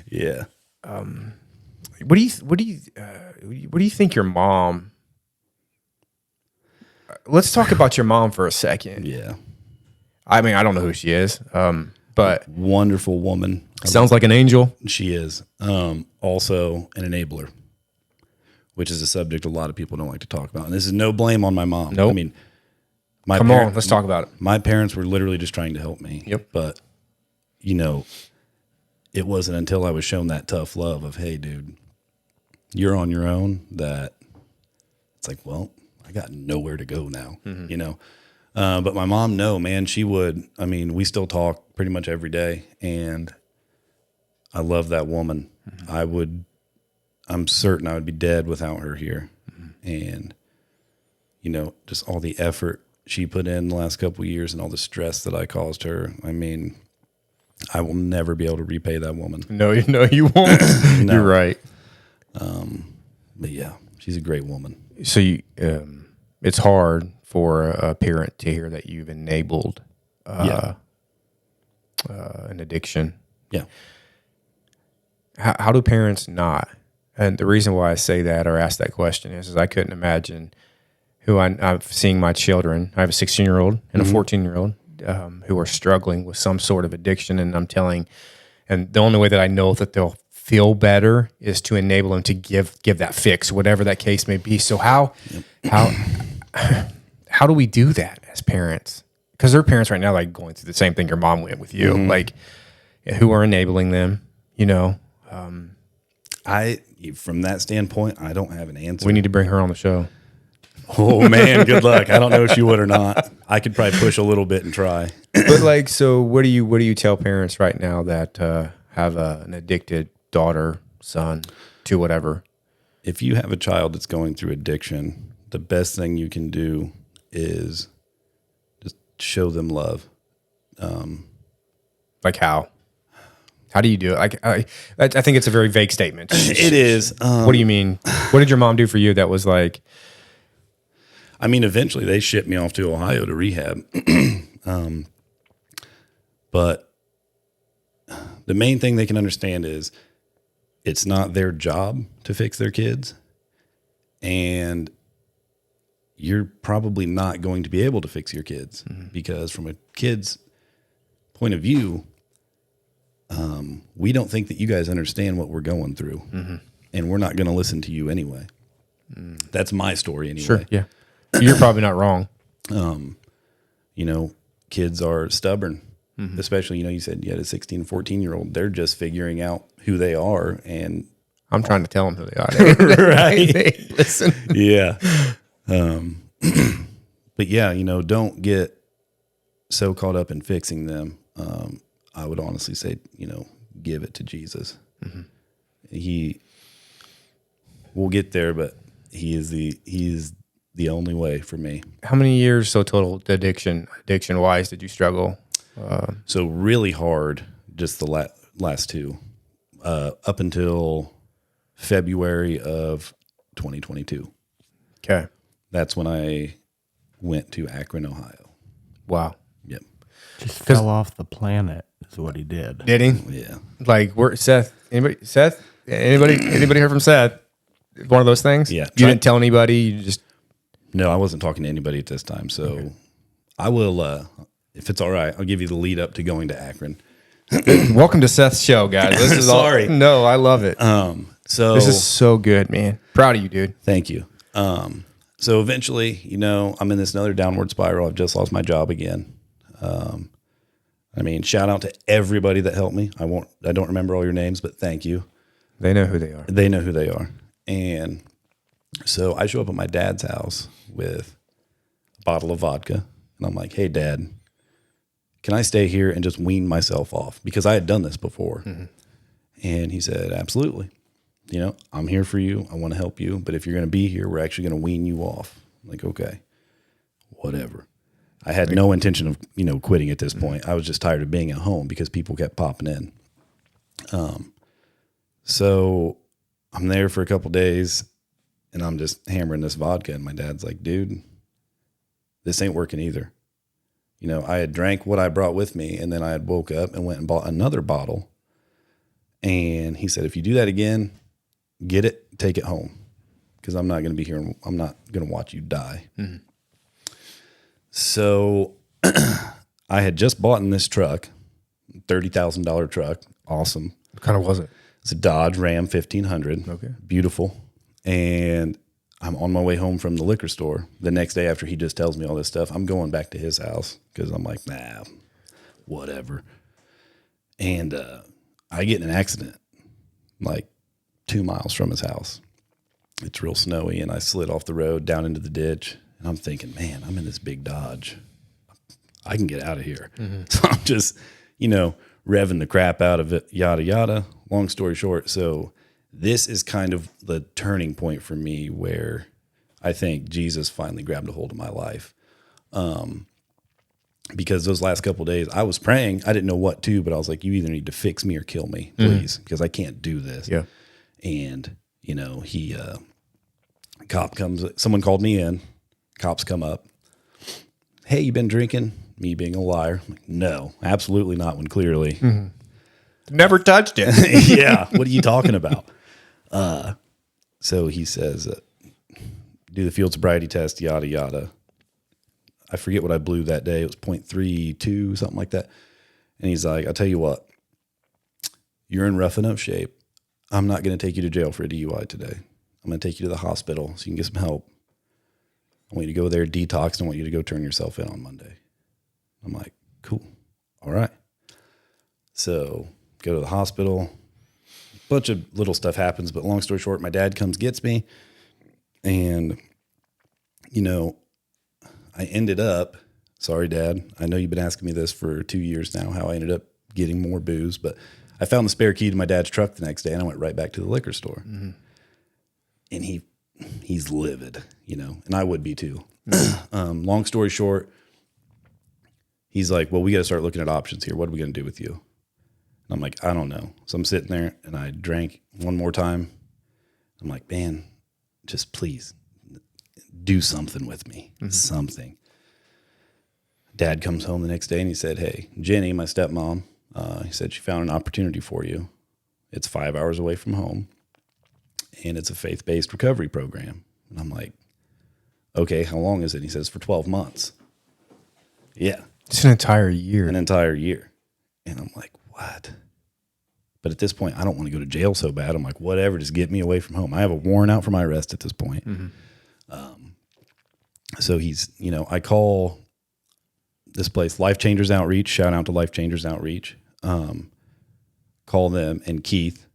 yeah. What do you think your mom? Let's talk about your mom for a second. Yeah. I mean, I don't know who she is, but wonderful woman. Sounds like an angel. She is. Also an enabler, which is a subject a lot of people don't like to talk about. And this is no blame on my mom. Nope. I mean, let's talk about it. My parents were literally just trying to help me. Yep. But, it wasn't until I was shown that tough love of, hey, dude, you're on your own, that it's like, well, I got nowhere to go now, But my mom, no, man, she would. I mean, we still talk pretty much every day, and I love that woman. I'm certain I would be dead without her here. And, just all the effort she put in the last couple of years and all the stress that I caused her. I mean, I will never be able to repay that woman. No, you won't. No. You're right. But yeah, she's a great woman. So it's hard for a parent to hear that you've enabled an addiction. Yeah. How do parents not? And the reason why I say that or ask that question is I couldn't imagine who I'm seeing my children. I have a 16-year-old and a 14-year-old who are struggling with some sort of addiction, and and the only way that I know that they'll feel better is to enable them to give that fix, whatever that case may be. So how do we do that as parents? Because their parents right now like going through the same thing your mom went with you, like who are enabling them, From that standpoint, I don't have an answer. We need to bring her on the show. Oh man, good luck. I don't know if she would or not. I could probably push a little bit and try. But like, so what do you tell parents right now that have an addicted daughter, son, to whatever? If you have a child that's going through addiction, the best thing you can do is just show them love. Like how? How do you do it? Like, I think it's a very vague statement. It is. What do you mean? What did your mom do for you that was like? I mean, eventually they shipped me off to Ohio to rehab. But the main thing they can understand is it's not their job to fix their kids. And you're probably not going to be able to fix your kids because from a kid's point of view, we don't think that you guys understand what we're going through, and we're not going to listen to you anyway. That's my story anyway. Sure, yeah. You're probably not wrong. Kids are stubborn, especially, you said you had a 16, 14-year-old. They're just figuring out who they are. And I'm trying to tell them who they are. Right. Listen. Yeah. But yeah, don't get so caught up in fixing them. I would honestly say, give it to Jesus. We'll get there, but he is the only way for me. How many years total addiction wise did you struggle? So really hard, just the last two, up until February of 2022. Okay. That's when I went to Akron, Ohio. Wow. Yep. Just fell off the planet is what he did. Did he? Yeah. Like, Seth? Anybody heard from Seth? One of those things? Yeah. You didn't tell anybody? You just... No, I wasn't talking to anybody at this time. So okay. I will, if it's all right, I'll give you the lead up to going to Akron. Welcome to Seth's show, guys. This is Sorry. No, I love it. So this is so good, man. Proud of you, dude. Thank you. So eventually, I'm in this another downward spiral. I've just lost my job again. Shout out to everybody that helped me. I don't remember all your names, but thank you. They know who they are. They know who they are. And so I show up at my dad's house with a bottle of vodka. And I'm like, hey, Dad, can I stay here and just wean myself off? Because I had done this before. And he said, absolutely. I'm here for you. I want to help you. But if you're going to be here, we're actually going to wean you off. I'm like, okay, whatever. I had no intention of, quitting at this point. I was just tired of being at home because people kept popping in. So I'm there for a couple days and I'm just hammering this vodka. And my dad's like, dude, this ain't working either. I had drank what I brought with me and then I had woke up and went and bought another bottle. And he said, if you do that again, get it, take it home. Because I'm not going to be here and I'm not going to watch you die. So I had just bought in this truck, $30,000 truck. Awesome. What kind of was it? It's a Dodge Ram 1500. Okay. Beautiful. And I'm on my way home from the liquor store. The next day after he just tells me all this stuff, I'm going back to his house because I'm like, nah, whatever. And I get in an accident like 2 miles from his house. It's real snowy and I slid off the road down into the ditch. And I'm thinking, man, I'm in this big Dodge. I can get out of here. So I'm just, revving the crap out of it, yada, yada. Long story short. So this is kind of the turning point for me where I think Jesus finally grabbed a hold of my life. Because those last couple of days I was praying. I didn't know what to, but I was like, you either need to fix me or kill me, please, because I can't do this. Yeah. And, cop comes, someone called me in. Cops come up. Hey, you been drinking? Me being a liar. I'm like, no, absolutely not. When clearly. Never touched it. Yeah. What are you talking about? So he says, do the field sobriety test, yada, yada. I forget what I blew that day. It was 0.32, something like that. And he's like, I'll tell you what, you're in rough enough shape. I'm not going to take you to jail for a DUI today. I'm going to take you to the hospital so you can get some help. I want you to go there, detox, and I want you to go turn yourself in on Monday. I'm like, cool. All right. So go to the hospital. bunch of little stuff happens, but long story short, my dad comes, gets me. And, I ended up, sorry, Dad, I know you've been asking me this for 2 years now, how I ended up getting more booze, but I found the spare key to my dad's truck the next day and I went right back to the liquor store. Mm-hmm. And he's livid, and I would be too. Long story short, he's like, well, we got to start looking at options here. What are we going to do with you? And I'm like, I don't know. So I'm sitting there and I drank one more time. I'm like, man, just please do something with me, something. Dad comes home the next day and he said, hey, Jenny, my stepmom, he said she found an opportunity for you. It's 5 hours away from home and it's a faith-based recovery program. And I'm like, okay, how long is it? He says for 12 months. Yeah. It's an entire year. An entire year. And I'm like, what? But at this point, I don't want to go to jail so bad. I'm like, whatever, just get me away from home. I have a warrant out for my arrest at this point. Mm-hmm. So he's, I call this place, Life Changers Outreach. Shout out to Life Changers Outreach. Call them, and Keith,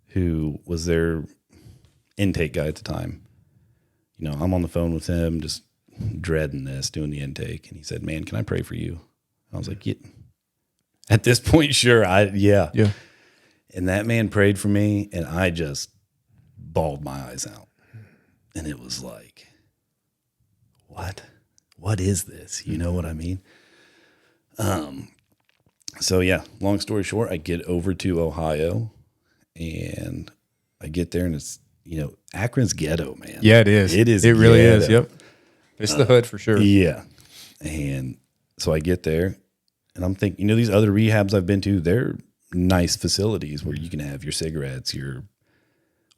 who was their intake guy at the time, I'm on the phone with him, just dreading this, doing the intake. And he said, man, can I pray for you? I was like, yeah. At this point, sure. Yeah. And that man prayed for me and I just bawled my eyes out. And it was like, what is this? You know what I mean? So yeah, long story short, I get over to Ohio and I get there and it's, Akron's ghetto, man. Yeah, it is. It is. It really is. Yep. It's the hood for sure. Yeah. And so I get there and I'm thinking, these other rehabs I've been to, they're nice facilities where you can have your cigarettes, your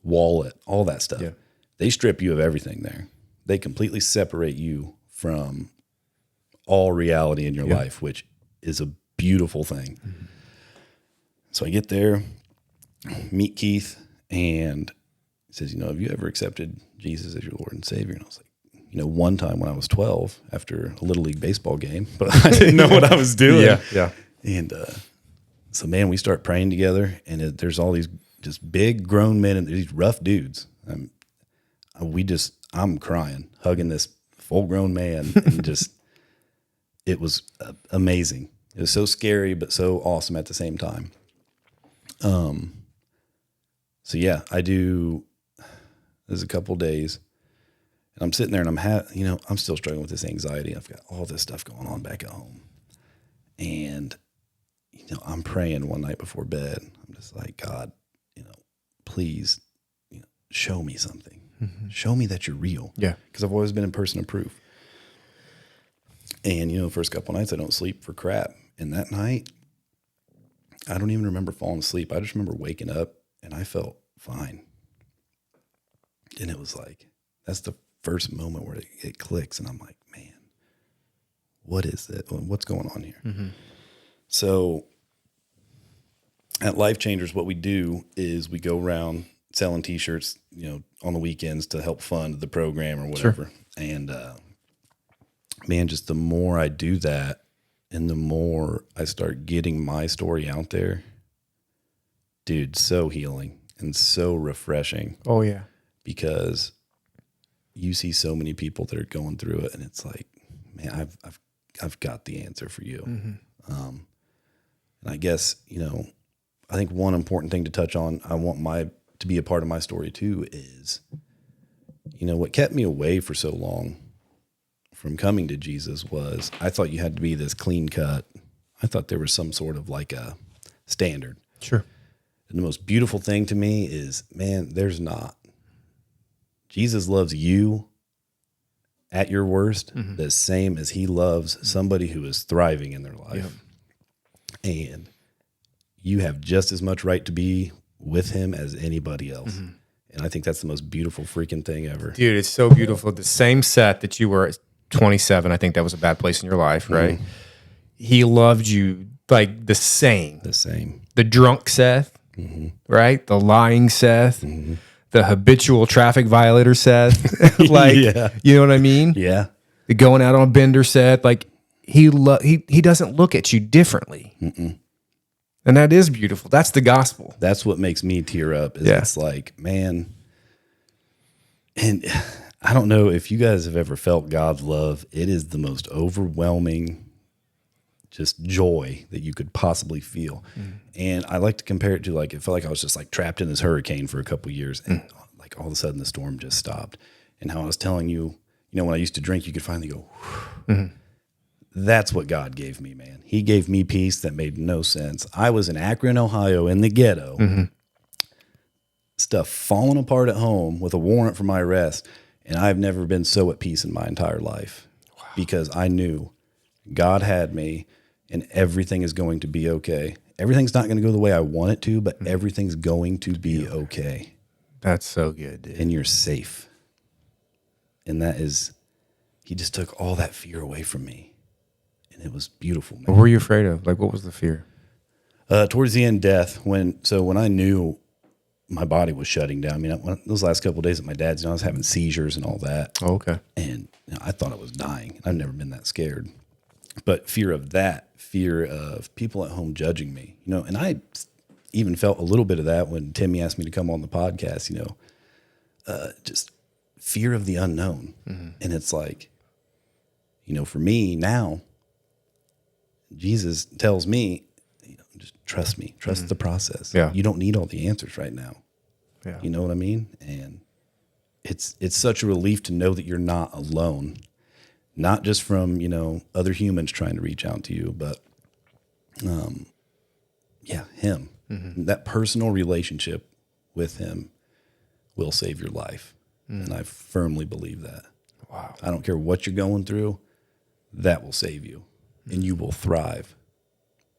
wallet, all that stuff. Yeah. They strip you of everything there. They completely separate you from all reality in your life, which is a beautiful thing. Mm-hmm. So I get there, meet Keith, and he says, have you ever accepted Jesus as your Lord and Savior? And I was like, one time when I was 12 after a Little League baseball game, but I didn't know what I was doing. Yeah. And so, man, we start praying together, and there's all these just big grown men and these rough dudes. I'm crying, hugging this full-grown man, and just, it was amazing. It was so scary, but so awesome at the same time. So yeah, I do. There's a couple days, and I'm sitting there, and I'm still struggling with this anxiety. I've got all this stuff going on back at home, and I'm praying one night before bed. I'm just like, God, please, show me something. Mm-hmm. Show me that you're real. Yeah. Because I've always been a person of proof. And, the first couple nights I don't sleep for crap. And that night, I don't even remember falling asleep. I just remember waking up and I felt fine. And it was like, that's the first moment where it clicks. And I'm like, man, what is it? What's going on here? Mm-hmm. So at Life Changers, what we do is we go around selling T-shirts, on the weekends to help fund the program or whatever. Sure. And, man, just the more I do that and the more I start getting my story out there, dude, so healing and so refreshing. Oh yeah. Because you see so many people that are going through it and it's like, man, I've got the answer for you. Mm-hmm. And I guess, I think one important thing to touch on, I want to be a part of my story too, is, what kept me away for so long from coming to Jesus was I thought you had to be this clean cut. I thought there was some sort of like a standard. Sure. And the most beautiful thing to me is, man, there's not. Jesus loves you at your worst the same as he loves somebody who is thriving in their life. Yep. And you have just as much right to be with him as anybody else. Mm-hmm. And I think that's the most beautiful freaking thing ever. Dude, it's so beautiful. The same Seth that you were at 27, I think that was a bad place in your life, right? Mm-hmm. He loved you like the same. The same. The drunk Seth, right? The lying Seth, the habitual traffic violator Seth. Like, you know what I mean? Yeah. The going out on a bender Seth. Like, he doesn't look at you differently. Mm-mm. And that is beautiful. That's the gospel. That's what makes me tear up. Is Yeah. It's like, man, and I don't know if you guys have ever felt God's love. It is the most overwhelming, just joy that you could possibly feel. And I like to compare it to, like, it felt like I was just like trapped in this hurricane for a couple of years, and like all of a sudden the storm just stopped. And how I was telling you, when I used to drink, you could finally go, that's what God gave me, man. He gave me peace that made no sense. I was in Akron, Ohio, in the ghetto, stuff falling apart at home with a warrant for my arrest. And I've never been so at peace in my entire life because I knew God had me and everything is going to be okay. Everything's not going to go the way I want it to, but everything's going to be okay. That's so good, dude. And you're safe. And that is, he just took all that fear away from me. And it was beautiful, man. What were you afraid of? Like, what was the fear? Towards the end, death. When I knew my body was shutting down, I mean, those last couple of days at my dad's, I was having seizures and all that. Oh, okay. And I thought I was dying. I've never been that scared. But fear of that, fear of people at home judging me, and I even felt a little bit of that when Timmy asked me to come on the podcast, just fear of the unknown. And it's like, for me now, Jesus tells me, just trust me, trust the process. Yeah. You don't need all the answers right now. Yeah. You know what I mean? And it's such a relief to know that you're not alone, not just from, other humans trying to reach out to you, but, him, that personal relationship with him will save your life. And I firmly believe that. Wow. I don't care what you're going through, that will save you and you will thrive.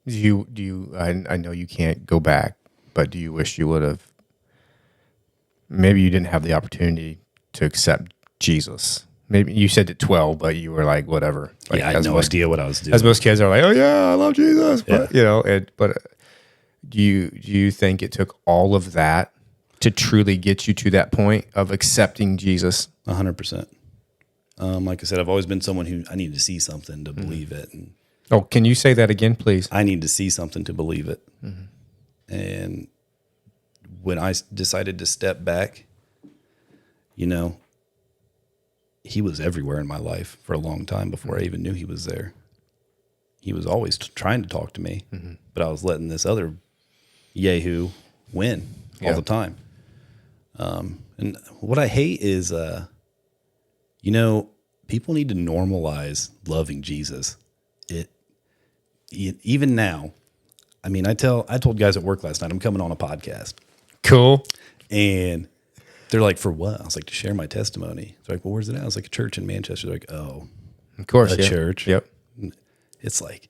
Do you, I know you can't go back, but do you wish you would have, maybe you didn't have the opportunity to accept Jesus? Maybe you said at 12, but you were like, whatever. Like, I had no idea what I was doing. As most kids are like, oh yeah, I love Jesus. But, but do you think it took all of that to truly get you to that point of accepting Jesus? 100%. Like I said, I've always been someone who I need to see something to believe it. And Oh, can you say that again, please? I need to see something to believe it. And when I decided to step back, he was everywhere in my life for a long time before I even knew he was there. He was always trying to talk to me, but I was letting this other yahoo win all the time. And what I hate is, people need to normalize loving Jesus. Even now, I mean, I told guys at work last night, I'm coming on a podcast. Cool. And they're like, for what? I was like, to share my testimony. They're like, well, where's it at? I was like, a church in Manchester. They're like, oh, Of course. a church. Yep. It's like,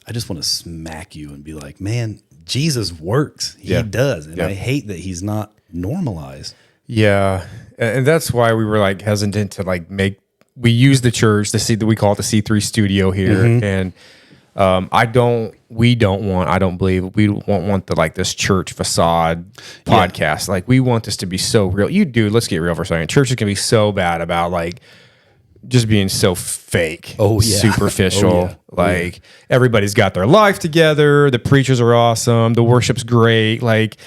I just want to smack you and be like, man, Jesus works. He Yeah. does. And Yeah. I hate that he's not normalized. Yeah. And that's why we were like hesitant to like we use the church, we call it the C3 studio here. And I don't believe we won't want the like this church facade podcast. Like we want this to be so real. Let's get real for a second. Churches can be so bad about like just being so fake, superficial. Everybody's got their life together. The preachers are awesome. The worship's great. Like,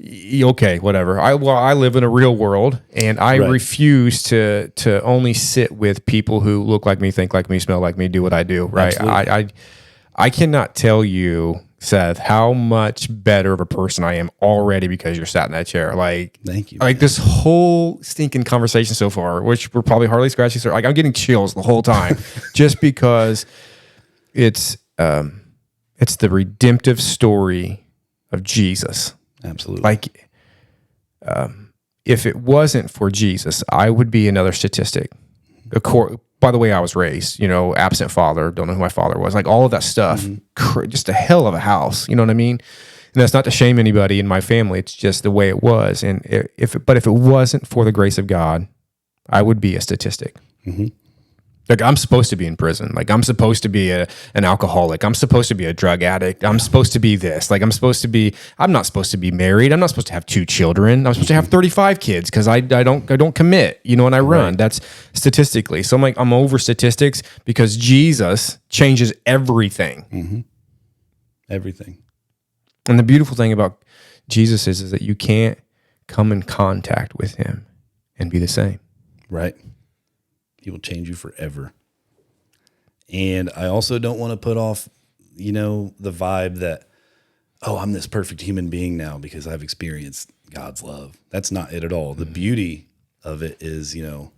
okay, whatever. I live in a real world, and I refuse to only sit with people who look like me, think like me, smell like me, do what I do. Right? I cannot tell you, Seth, how much better of a person I am already because you're sat in that chair. Like, thank you. Like this whole stinking conversation so far, which we're probably hardly scratching. Like I'm getting chills the whole time, just because it's the redemptive story of Jesus. Absolutely. Like, if it wasn't for Jesus, I would be another statistic. By the way I was raised, absent father, don't know who my father was, like all of that stuff, just a hell of a house. You know what I mean? And that's not to shame anybody in my family. It's just the way it was. And if it wasn't for the grace of God, I would be a statistic. Like I'm supposed to be in prison. Like I'm supposed to be an alcoholic. I'm supposed to be a drug addict. I'm supposed to be this. Like I'm not supposed to be married. I'm not supposed to have 2 children. I'm supposed to have 35 kids because I don't commit, and I run. Right. That's statistically. So I'm like, I'm over statistics because Jesus changes everything. Everything. And the beautiful thing about Jesus is that you can't come in contact with him and be the same. Right. He will change you forever. And I also don't want to put off, the vibe that, oh, I'm this perfect human being now because I've experienced God's love. That's not it at all. The beauty of it is, one of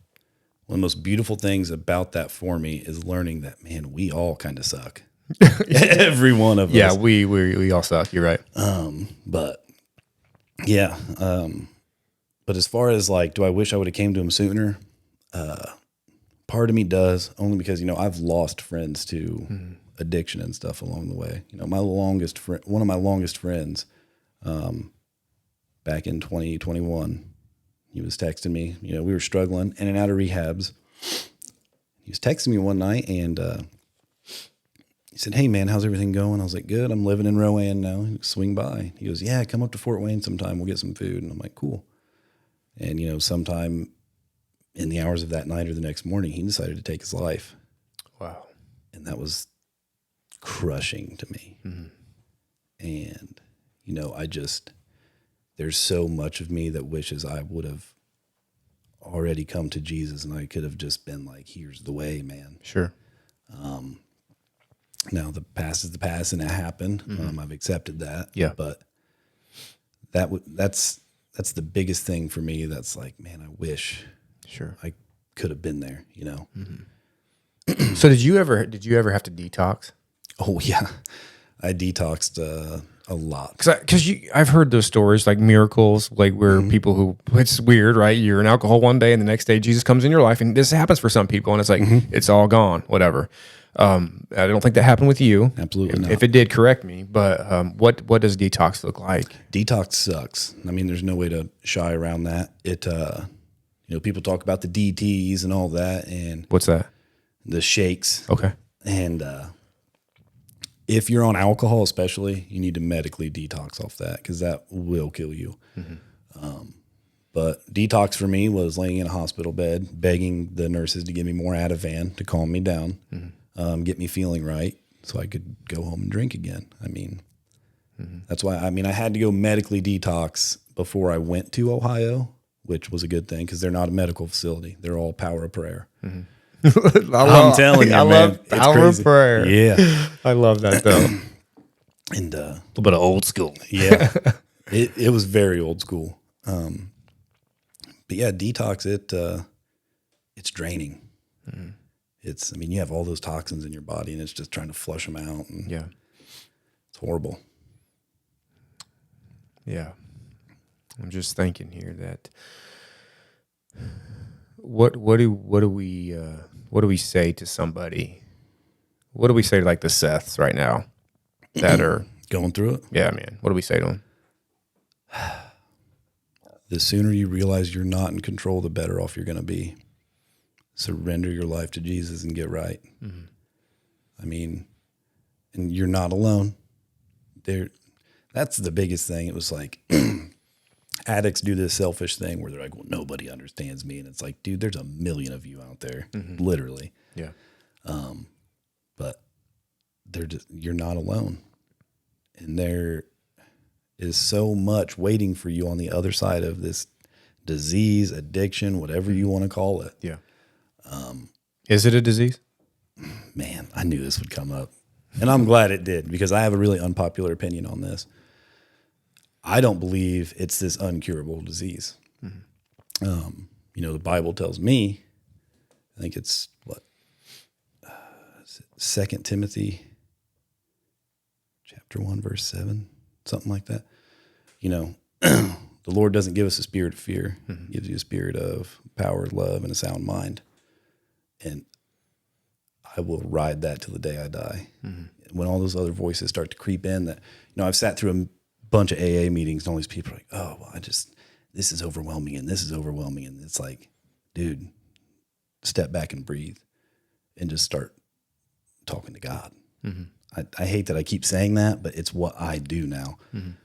the most beautiful things about that for me is learning that, man, we all kind of suck. Every one of us. Yeah, we all suck. You're right. But yeah. But as far as like, do I wish I would have came to him sooner? Part of me does, only because, I've lost friends to addiction and stuff along the way. One of my longest friends, back in 2021, he was texting me, we were struggling in and out of rehabs. He was texting me one night and, he said, "Hey man, how's everything going?" I was like, "Good. I'm living in Rowan now. Swing by." He goes, "Yeah, come up to Fort Wayne sometime. We'll get some food." And I'm like, "Cool." And, sometime in the hours of that night or the next morning, he decided to take his life. Wow. And that was crushing to me. And, there's so much of me that wishes I would have already come to Jesus and I could have just been like, here's the way, man. Sure. Now the past is the past and it happened. I've accepted that. Yeah. But that's the biggest thing for me. That's like, man, I wish I could have been there, So did you ever have to detox? Oh yeah. I detoxed a lot. Because I've heard those stories like miracles, like where people who, it's weird, right? You're in alcohol one day and the next day Jesus comes in your life, and this happens for some people, and it's like it's all gone, whatever. I don't think that happened with you. Absolutely not. If it did, correct me. But what does detox look like? Detox sucks. I mean, there's no way to shy around that. It, people talk about the DTs and all that, and What's that? the shakes. Okay. And if you're on alcohol, especially, you need to medically detox off that because that will kill you. But detox for me was laying in a hospital bed, begging the nurses to give me more Ativan to calm me down, get me feeling right so I could go home and drink again. I mean, that's why, I had to go medically detox before I went to Ohio, which was a good thing because they're not a medical facility. They're all power of prayer. I'm telling you, I man, love it's power crazy. of prayer. Yeah. I love that though. And A little bit of old school. yeah, it was very old school. But yeah, detox, it's draining. It's, you have all those toxins in your body and it's just trying to flush them out. And Yeah. it's horrible. Yeah. I'm just thinking here that what do we say to somebody? What do we say to like the Seths right now that are Going through it. yeah, man. What do we say to them? The sooner you realize you're not in control, the better off you're going to be. Surrender your life to Jesus and get right. And you're not alone. That's the biggest thing. It was like addicts do this selfish thing where they're like, well, nobody understands me. And it's like, dude, there's a million of you out there, literally. Yeah. But you're not alone. And there is so much waiting for you on the other side of this disease, addiction, whatever you want to call it. Yeah. Is it a disease? Man, I knew this would come up. And I'm glad it did because I have a really unpopular opinion on this. I don't believe it's this uncurable disease. The Bible tells me, I think it's 2 Timothy chapter 1, verse 7, something like that. The Lord doesn't give us a spirit of fear. He gives you a spirit of power, love, and a sound mind. And I will ride that till the day I die. When all those other voices start to creep in that, I've sat through a bunch of AA meetings and all these people are like, oh, well, this is overwhelming and this is overwhelming. And it's like, dude, step back and breathe and just start talking to God. I hate that I keep saying that, but it's what I do now. And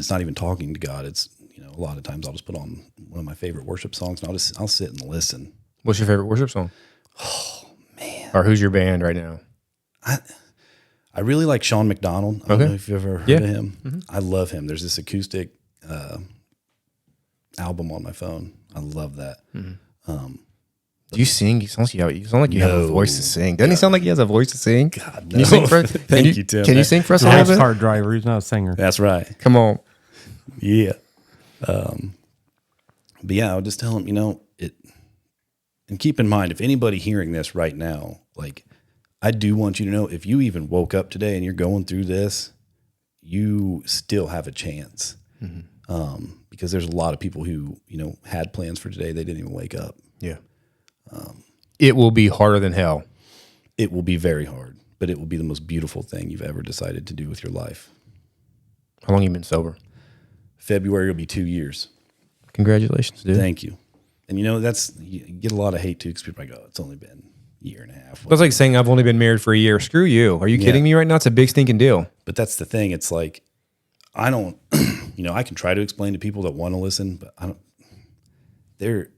it's not even talking to God. It's, a lot of times I'll just put on one of my favorite worship songs and I'll sit and listen. What's your favorite worship song? Oh man. Or who's your band right now? I really like Sean McDonald. I don't know if you've ever heard of him. Mm-hmm. I love him. There's this acoustic album on my phone. I love that. Mm-hmm. Do you sing? You sound like you have a voice to sing. Doesn't he sound like he has a voice to sing? God, no. Can you sing for us? Thank you, Tim. Can you sing for us a He's a little race bit? car driver. He's not a singer. That's right. Come on. Yeah. But yeah, I'll just tell him, and keep in mind, if anybody hearing this right now, like, I do want you to know, if you even woke up today and you're going through this, you still have a chance. Because there's a lot of people who, had plans for today. They didn't even wake up. Yeah. It will be harder than hell. It will be very hard, but it will be the most beautiful thing you've ever decided to do with your life. How long have you been sober? February will be 2 years. Congratulations, dude. Thank you. And you get a lot of hate too, because people are like, oh, it's only been a year and a half. That's like saying I've only been married for a year. Screw you. Are you kidding me right now? It's a big stinking deal. But that's the thing. It's like, I don't, I can try to explain to people that want to listen, but I don't, there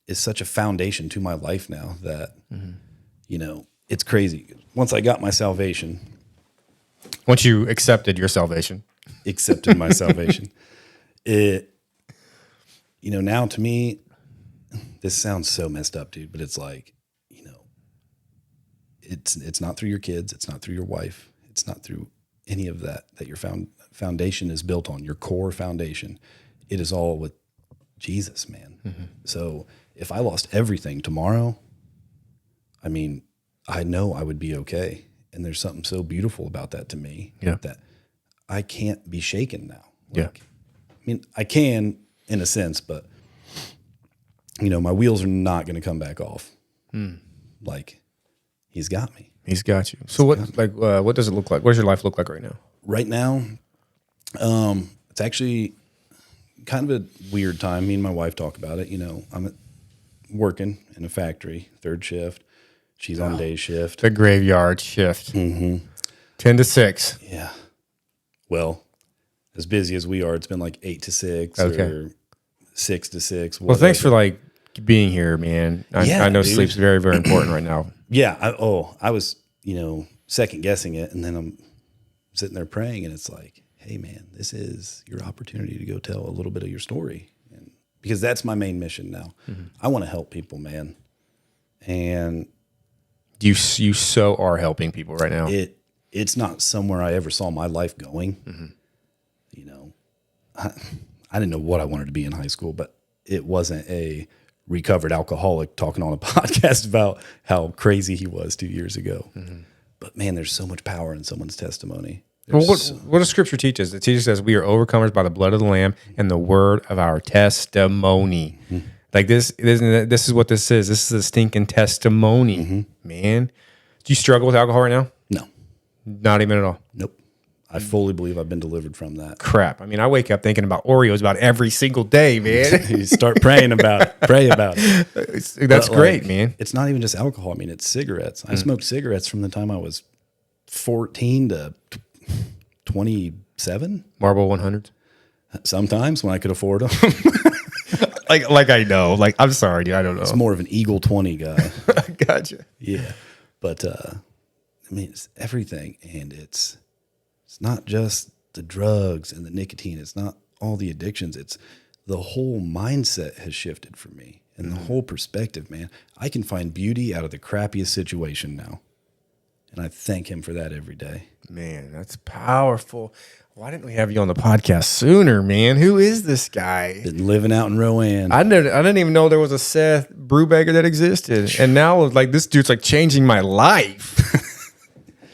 is such a foundation to my life now that, it's crazy. Once I got my salvation. Once you accepted your salvation. Accepted my salvation. It, now to me, this sounds so messed up, dude, but it's like, it's not through your kids. It's not through your wife. It's not through any of that your foundation is built on, your core foundation. It is all with Jesus, man. Mm-hmm. So if I lost everything tomorrow, I mean, I know I would be okay. And there's something so beautiful about that to me that I can't be shaken now. Like, I mean, I can in a sense, but my wheels are not going to come back off. Like, he's got me. He's got you. So what does it look like? What does your life look like right now? Right now, it's actually kind of a weird time. Me and my wife talk about it. I'm working in a factory, third shift. She's on day shift. The graveyard shift. 10 to 6. Yeah. Well, as busy as we are, it's been like 8 to 6 or 6 to 6. Well, thanks for being here, man. I know sleep's very, very important right now. Yeah. I was, second guessing it, and then I'm sitting there praying, and it's like, hey, man, this is your opportunity to go tell a little bit of your story, and because that's my main mission now. I want to help people, man, and you so are helping people right now. It's not somewhere I ever saw my life going. I didn't know what I wanted to be in high school, but it wasn't a recovered alcoholic talking on a podcast about how crazy he was 2 years ago. But man, there's so much power in someone's testimony. Well, what does Scripture teach us? It teaches us we are overcomers by the blood of the Lamb and the word of our testimony. Like this is what this is. This is a stinking testimony, man. Do you struggle with alcohol right now? No. Not even at all? Nope. I fully believe I've been delivered from that. Crap. I mean, I wake up thinking about Oreos about every single day, man. You start praying about it. Pray about it. That's great, man. It's not even just alcohol. I mean, it's cigarettes. I smoked cigarettes from the time I was 14 to 27. Marlboro 100s? Sometimes when I could afford them. like I know. Like, I'm sorry, dude. I don't know. It's more of an Eagle 20 guy. Gotcha. Yeah. But, I mean, it's everything. And it's not just the drugs and the nicotine. It's not all the addictions. It's the whole mindset has shifted for me and the whole perspective, man. I can find beauty out of the crappiest situation now. And I thank him for that every day. Man, that's powerful. Why didn't we have you on the podcast sooner, man? Who is this guy? Been living out in Rowan. I didn't even know there was a Seth Brubaker that existed. And now, like, this dude's like changing my life.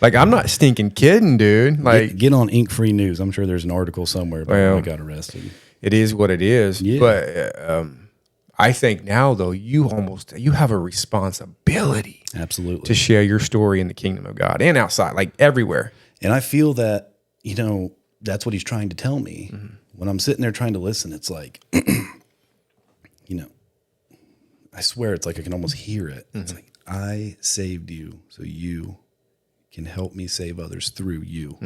Like, I'm not stinking kidding, dude. Like, get on Ink Free News. I'm sure there's an article somewhere about how I got arrested. It is what it is. Yeah. But I think now, though, you have a responsibility. Absolutely. To share your story in the kingdom of God and outside, like everywhere. And I feel that, that's what he's trying to tell me. When I'm sitting there trying to listen, it's like, I swear it's like I can almost hear it. It's like, I saved you so you can help me save others through you.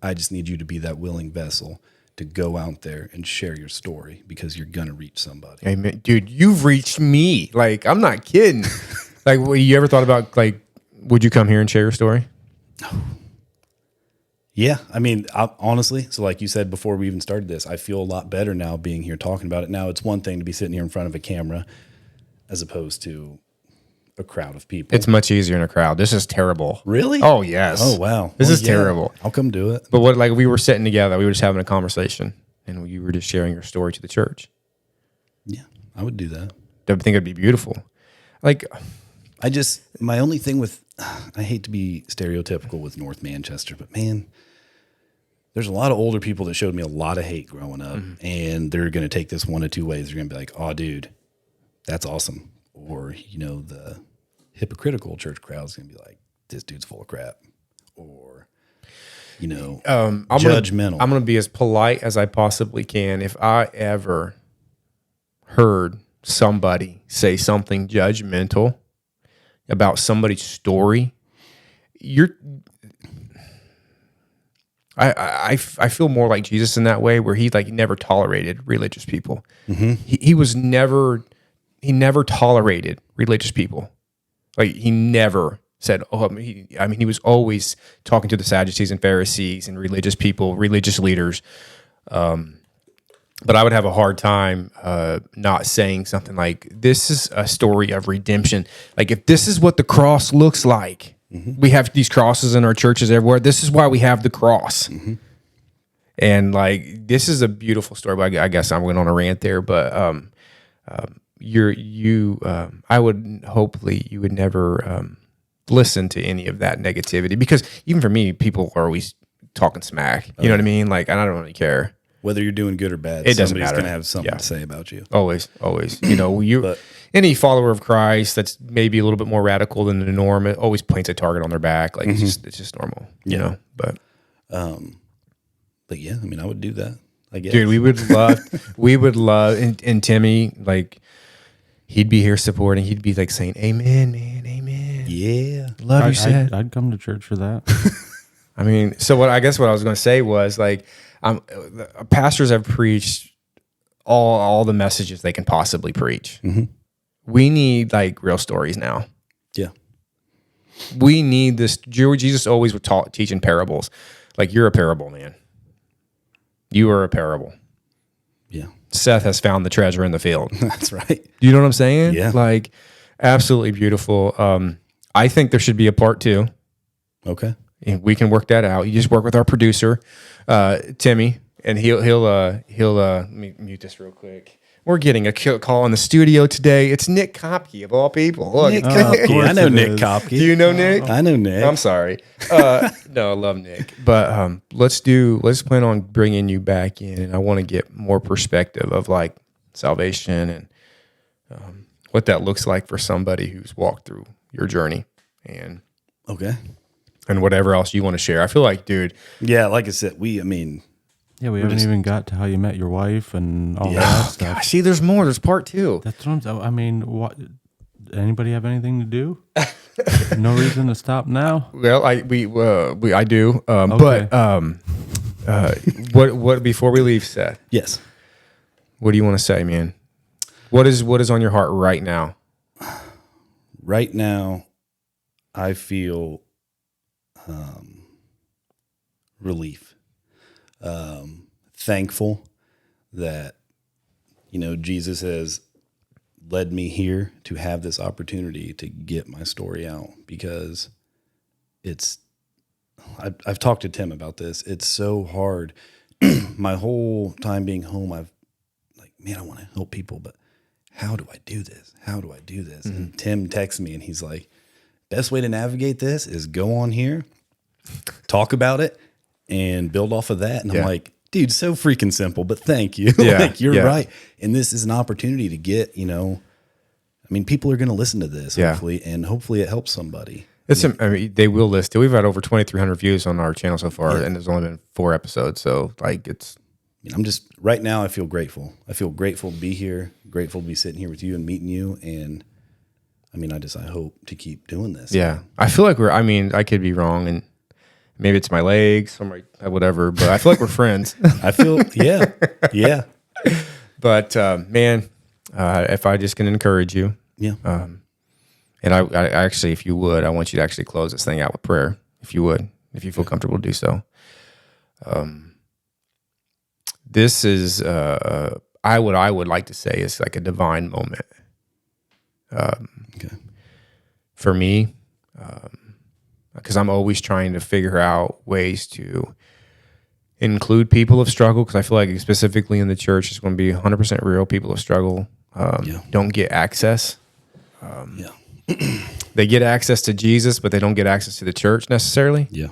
I just need you to be that willing vessel to go out there and share your story because you're going to reach somebody. Amen. Dude, you've reached me. Like, I'm not kidding. Like, you ever thought about, like, would you come here and share your story? Yeah. I mean, honestly, so like you said before we even started this, I feel a lot better now being here talking about it. Now, it's one thing to be sitting here in front of a camera as opposed to a crowd of people. It's much easier in a crowd. This is terrible. Really? Oh, yes. Oh, wow. This Well, is terrible. I'll come do it. But what, like, we were sitting together, we were just having a conversation, and you were just sharing your story to the church. Yeah, I would do that. I think it'd be beautiful. Like, My only thing with, I hate to be stereotypical with North Manchester, but man, there's a lot of older people that showed me a lot of hate growing up, and they're going to take this one of two ways. They're going to be like, oh, dude, that's awesome. Or, the hypocritical church crowd is going to be like, this dude's full of crap. Or, judgmental. I'm going to be as polite as I possibly can. If I ever heard somebody say something judgmental about somebody's story, I feel more like Jesus in that way, where he never tolerated religious people. Mm-hmm. He never tolerated religious people. Like, he never said, he was always talking to the Sadducees and Pharisees and religious people, religious leaders. But I would have a hard time not saying something like, this is a story of redemption. Like, if this is what the cross looks like, we have these crosses in our churches everywhere. This is why we have the cross. Mm-hmm. And like, this is a beautiful story. But I guess I went on a rant there. But I would hopefully you would never listen to any of that negativity, because even for me, people are always talking smack. You know what I mean? Like, I don't really care. Whether you're doing good or bad, it doesn't matter. Somebody's going to have something to say about you. Always. Any follower of Christ that's maybe a little bit more radical than the norm, it always paints a target on their back. Like, it's just normal, you know. But yeah, I mean, I would do that, I guess. Dude, we would love, and Timmy, like, he'd be here supporting. He'd be like saying, "Amen, man, amen." Yeah, love you, Seth. I'd come to church for that. I mean, so what I was going to say was, like, pastors have preached all the messages they can possibly preach. Mm-hmm. We need like real stories now. Yeah. We need this. Jesus always would teach in parables. Like, you're a parable, man. You are a parable. Yeah. Seth has found the treasure in the field. That's right. You know what I'm saying? Yeah. Like, absolutely beautiful. I think there should be a part 2. Okay. And we can work that out. You just work with our producer, Timmy, and he'll let me mute this real quick. We're getting a call in the studio today. It's Nick Kopke, of all people. Look, Nick Kopke. I know Nick Kopke. Do you know Nick? I know Nick. I'm sorry. No, I love Nick. But let's plan on bringing you back in, and I want to get more perspective of like salvation and what that looks like for somebody who's walked through your journey, and whatever else you want to share. I feel like, dude. Yeah, like I said, we haven't even got to how you met your wife and all that stuff. Gosh, see, there's more. There's part 2. That's what I mean, what? Anybody have anything to do? No reason to stop now. Well, I do. Okay. But what before we leave, Seth? Yes. What do you want to say, man? What is on your heart right now? Right now, I feel relief. Thankful that, Jesus has led me here to have this opportunity to get my story out, because I've talked to Tim about this. It's so hard. My whole time being home, I've like, man, I want to help people, but how do I do this? How do I do this? Mm-hmm. And Tim texts me and he's like, best way to navigate this is go on here, talk about it, and build off of that. And I'm like, dude, so freaking simple, but thank you. Yeah, you're right. And this is an opportunity to get, people are going to listen to this, hopefully, and hopefully it helps somebody. They will listen. We've had over 2,300 views on our channel so far, and there's only been 4 episodes. So like, it's, I'm just, right now I feel grateful. I feel grateful to be here, grateful to be sitting here with you and meeting you. And I hope to keep doing this. Yeah. I feel like I could be wrong, and maybe it's my legs or whatever, but I feel like we're friends. I feel, yeah. But man, if I just can encourage you, and I actually, if you would, I want you to actually close this thing out with prayer, if you would, if you feel comfortable to do so. This is I would like to say is like a divine moment Okay. for me, because I'm always trying to figure out ways to include people of struggle, because I feel like specifically in the church it's going to be 100% real. People of struggle don't get access. Yeah. They get access to Jesus, but they don't get access to the church necessarily. Yeah.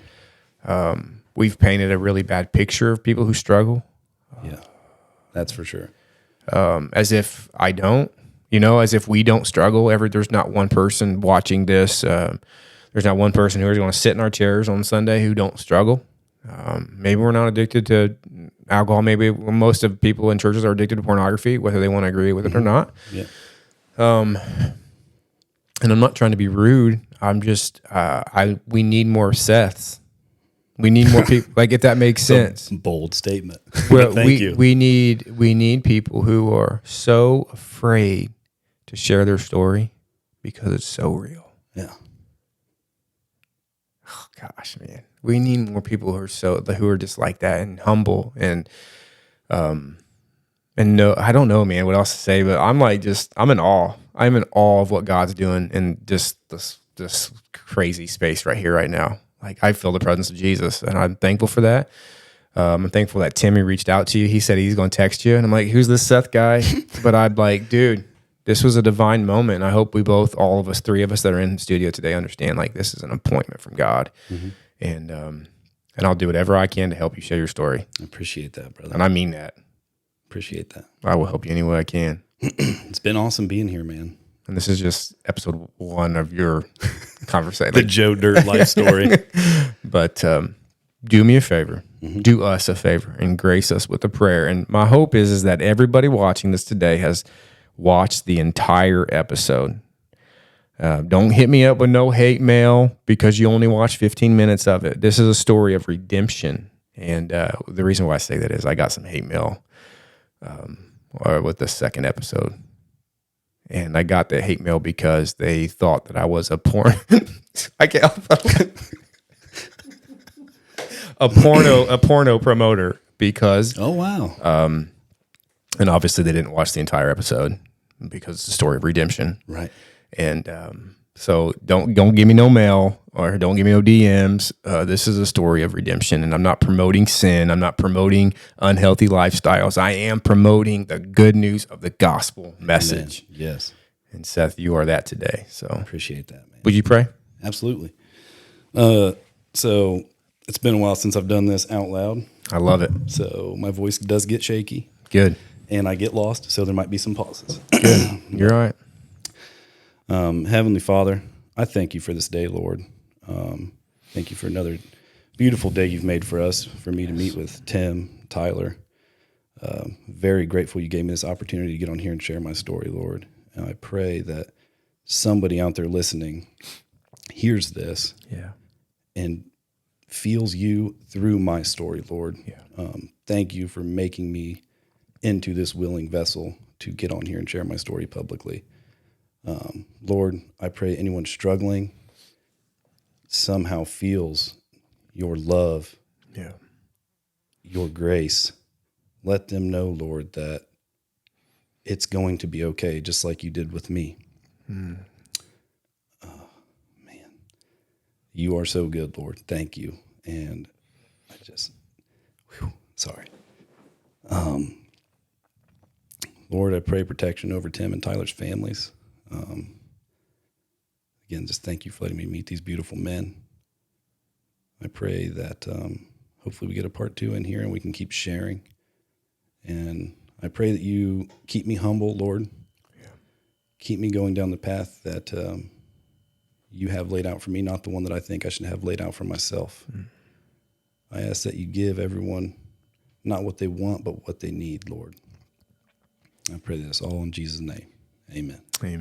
We've painted a really bad picture of people who struggle, Yeah. That's for sure. as if I don't, as if we don't struggle. There's not one person watching this. There's not one person who is going to sit in our chairs on Sunday who don't struggle. Maybe we're not addicted to alcohol. Maybe most of people in churches are addicted to pornography, whether they want to agree with it or not. Yeah. And I'm not trying to be rude. I'm just, we need more Seths. We need more people, like, if that makes sense. Bold statement. Well, Thank you. We need people who are so afraid to share their story because it's so real. Yeah. Oh, gosh, man, we need more people who are just like that and humble and no, I don't know, man, what else to say, but I'm in awe. I'm in awe of what God's doing in just this crazy space right here, right now. Like, I feel the presence of Jesus, and I'm thankful for that. I'm thankful that Timmy reached out to you. He said he's going to text you, and I'm like, who's this Seth guy? But I'm like, dude, this was a divine moment. And I hope all of us, three of us that are in the studio today, understand, like, this is an appointment from God. Mm-hmm. And I'll do whatever I can to help you share your story. I appreciate that, brother. And I mean that. Appreciate that. I will help you any way I can. It's been awesome being here, man. And this is just episode 1 of your conversation. The Joe Dirt life story. But do me a favor. Mm-hmm. Do us a favor and grace us with a prayer. And my hope is that everybody watching this today has watched the entire episode. Don't hit me up with no hate mail because you only watched 15 minutes of it. This is a story of redemption. And the reason why I say that is I got some hate mail with the second episode. And I got the hate mail because they thought that I was a porn. I can't a porno promoter because. Oh wow! And obviously they didn't watch the entire episode because it's a story of redemption, right? And so don't give me no mail or don't give me no DMs. This is a story of redemption, and I'm not promoting sin. I'm not promoting unhealthy lifestyles. I am promoting the good news of the gospel message. Amen. Yes. And Seth, you are that today. So appreciate that, man. Would you pray? Absolutely. So it's been a while since I've done this out loud. I love it. So my voice does get shaky. Good. And I get lost, so there might be some pauses. Good. You're all right. Heavenly Father, I thank you for this day, Lord. Thank you for another beautiful day you've made for us, for me to meet with Tim, Tyler. Very grateful you gave me this opportunity to get on here and share my story, Lord. And I pray that somebody out there listening hears this and feels you through my story, Lord. Yeah. Thank you for making me into this willing vessel to get on here and share my story publicly. Lord, I pray anyone struggling somehow feels your love, your grace. Let them know, Lord, that it's going to be okay, just like you did with me. Man, you are so good, Lord. Thank you. And I just, sorry. Lord, I pray protection over Tim and Tyler's families. Again, just thank you for letting me meet these beautiful men. I pray that hopefully we get a part 2 in here and we can keep sharing. And I pray that you keep me humble, Lord. Yeah. Keep me going down the path that you have laid out for me, not the one that I think I should have laid out for myself. I ask that you give everyone not what they want, but what they need, Lord. I pray this all in Jesus' name. Amen. Amen.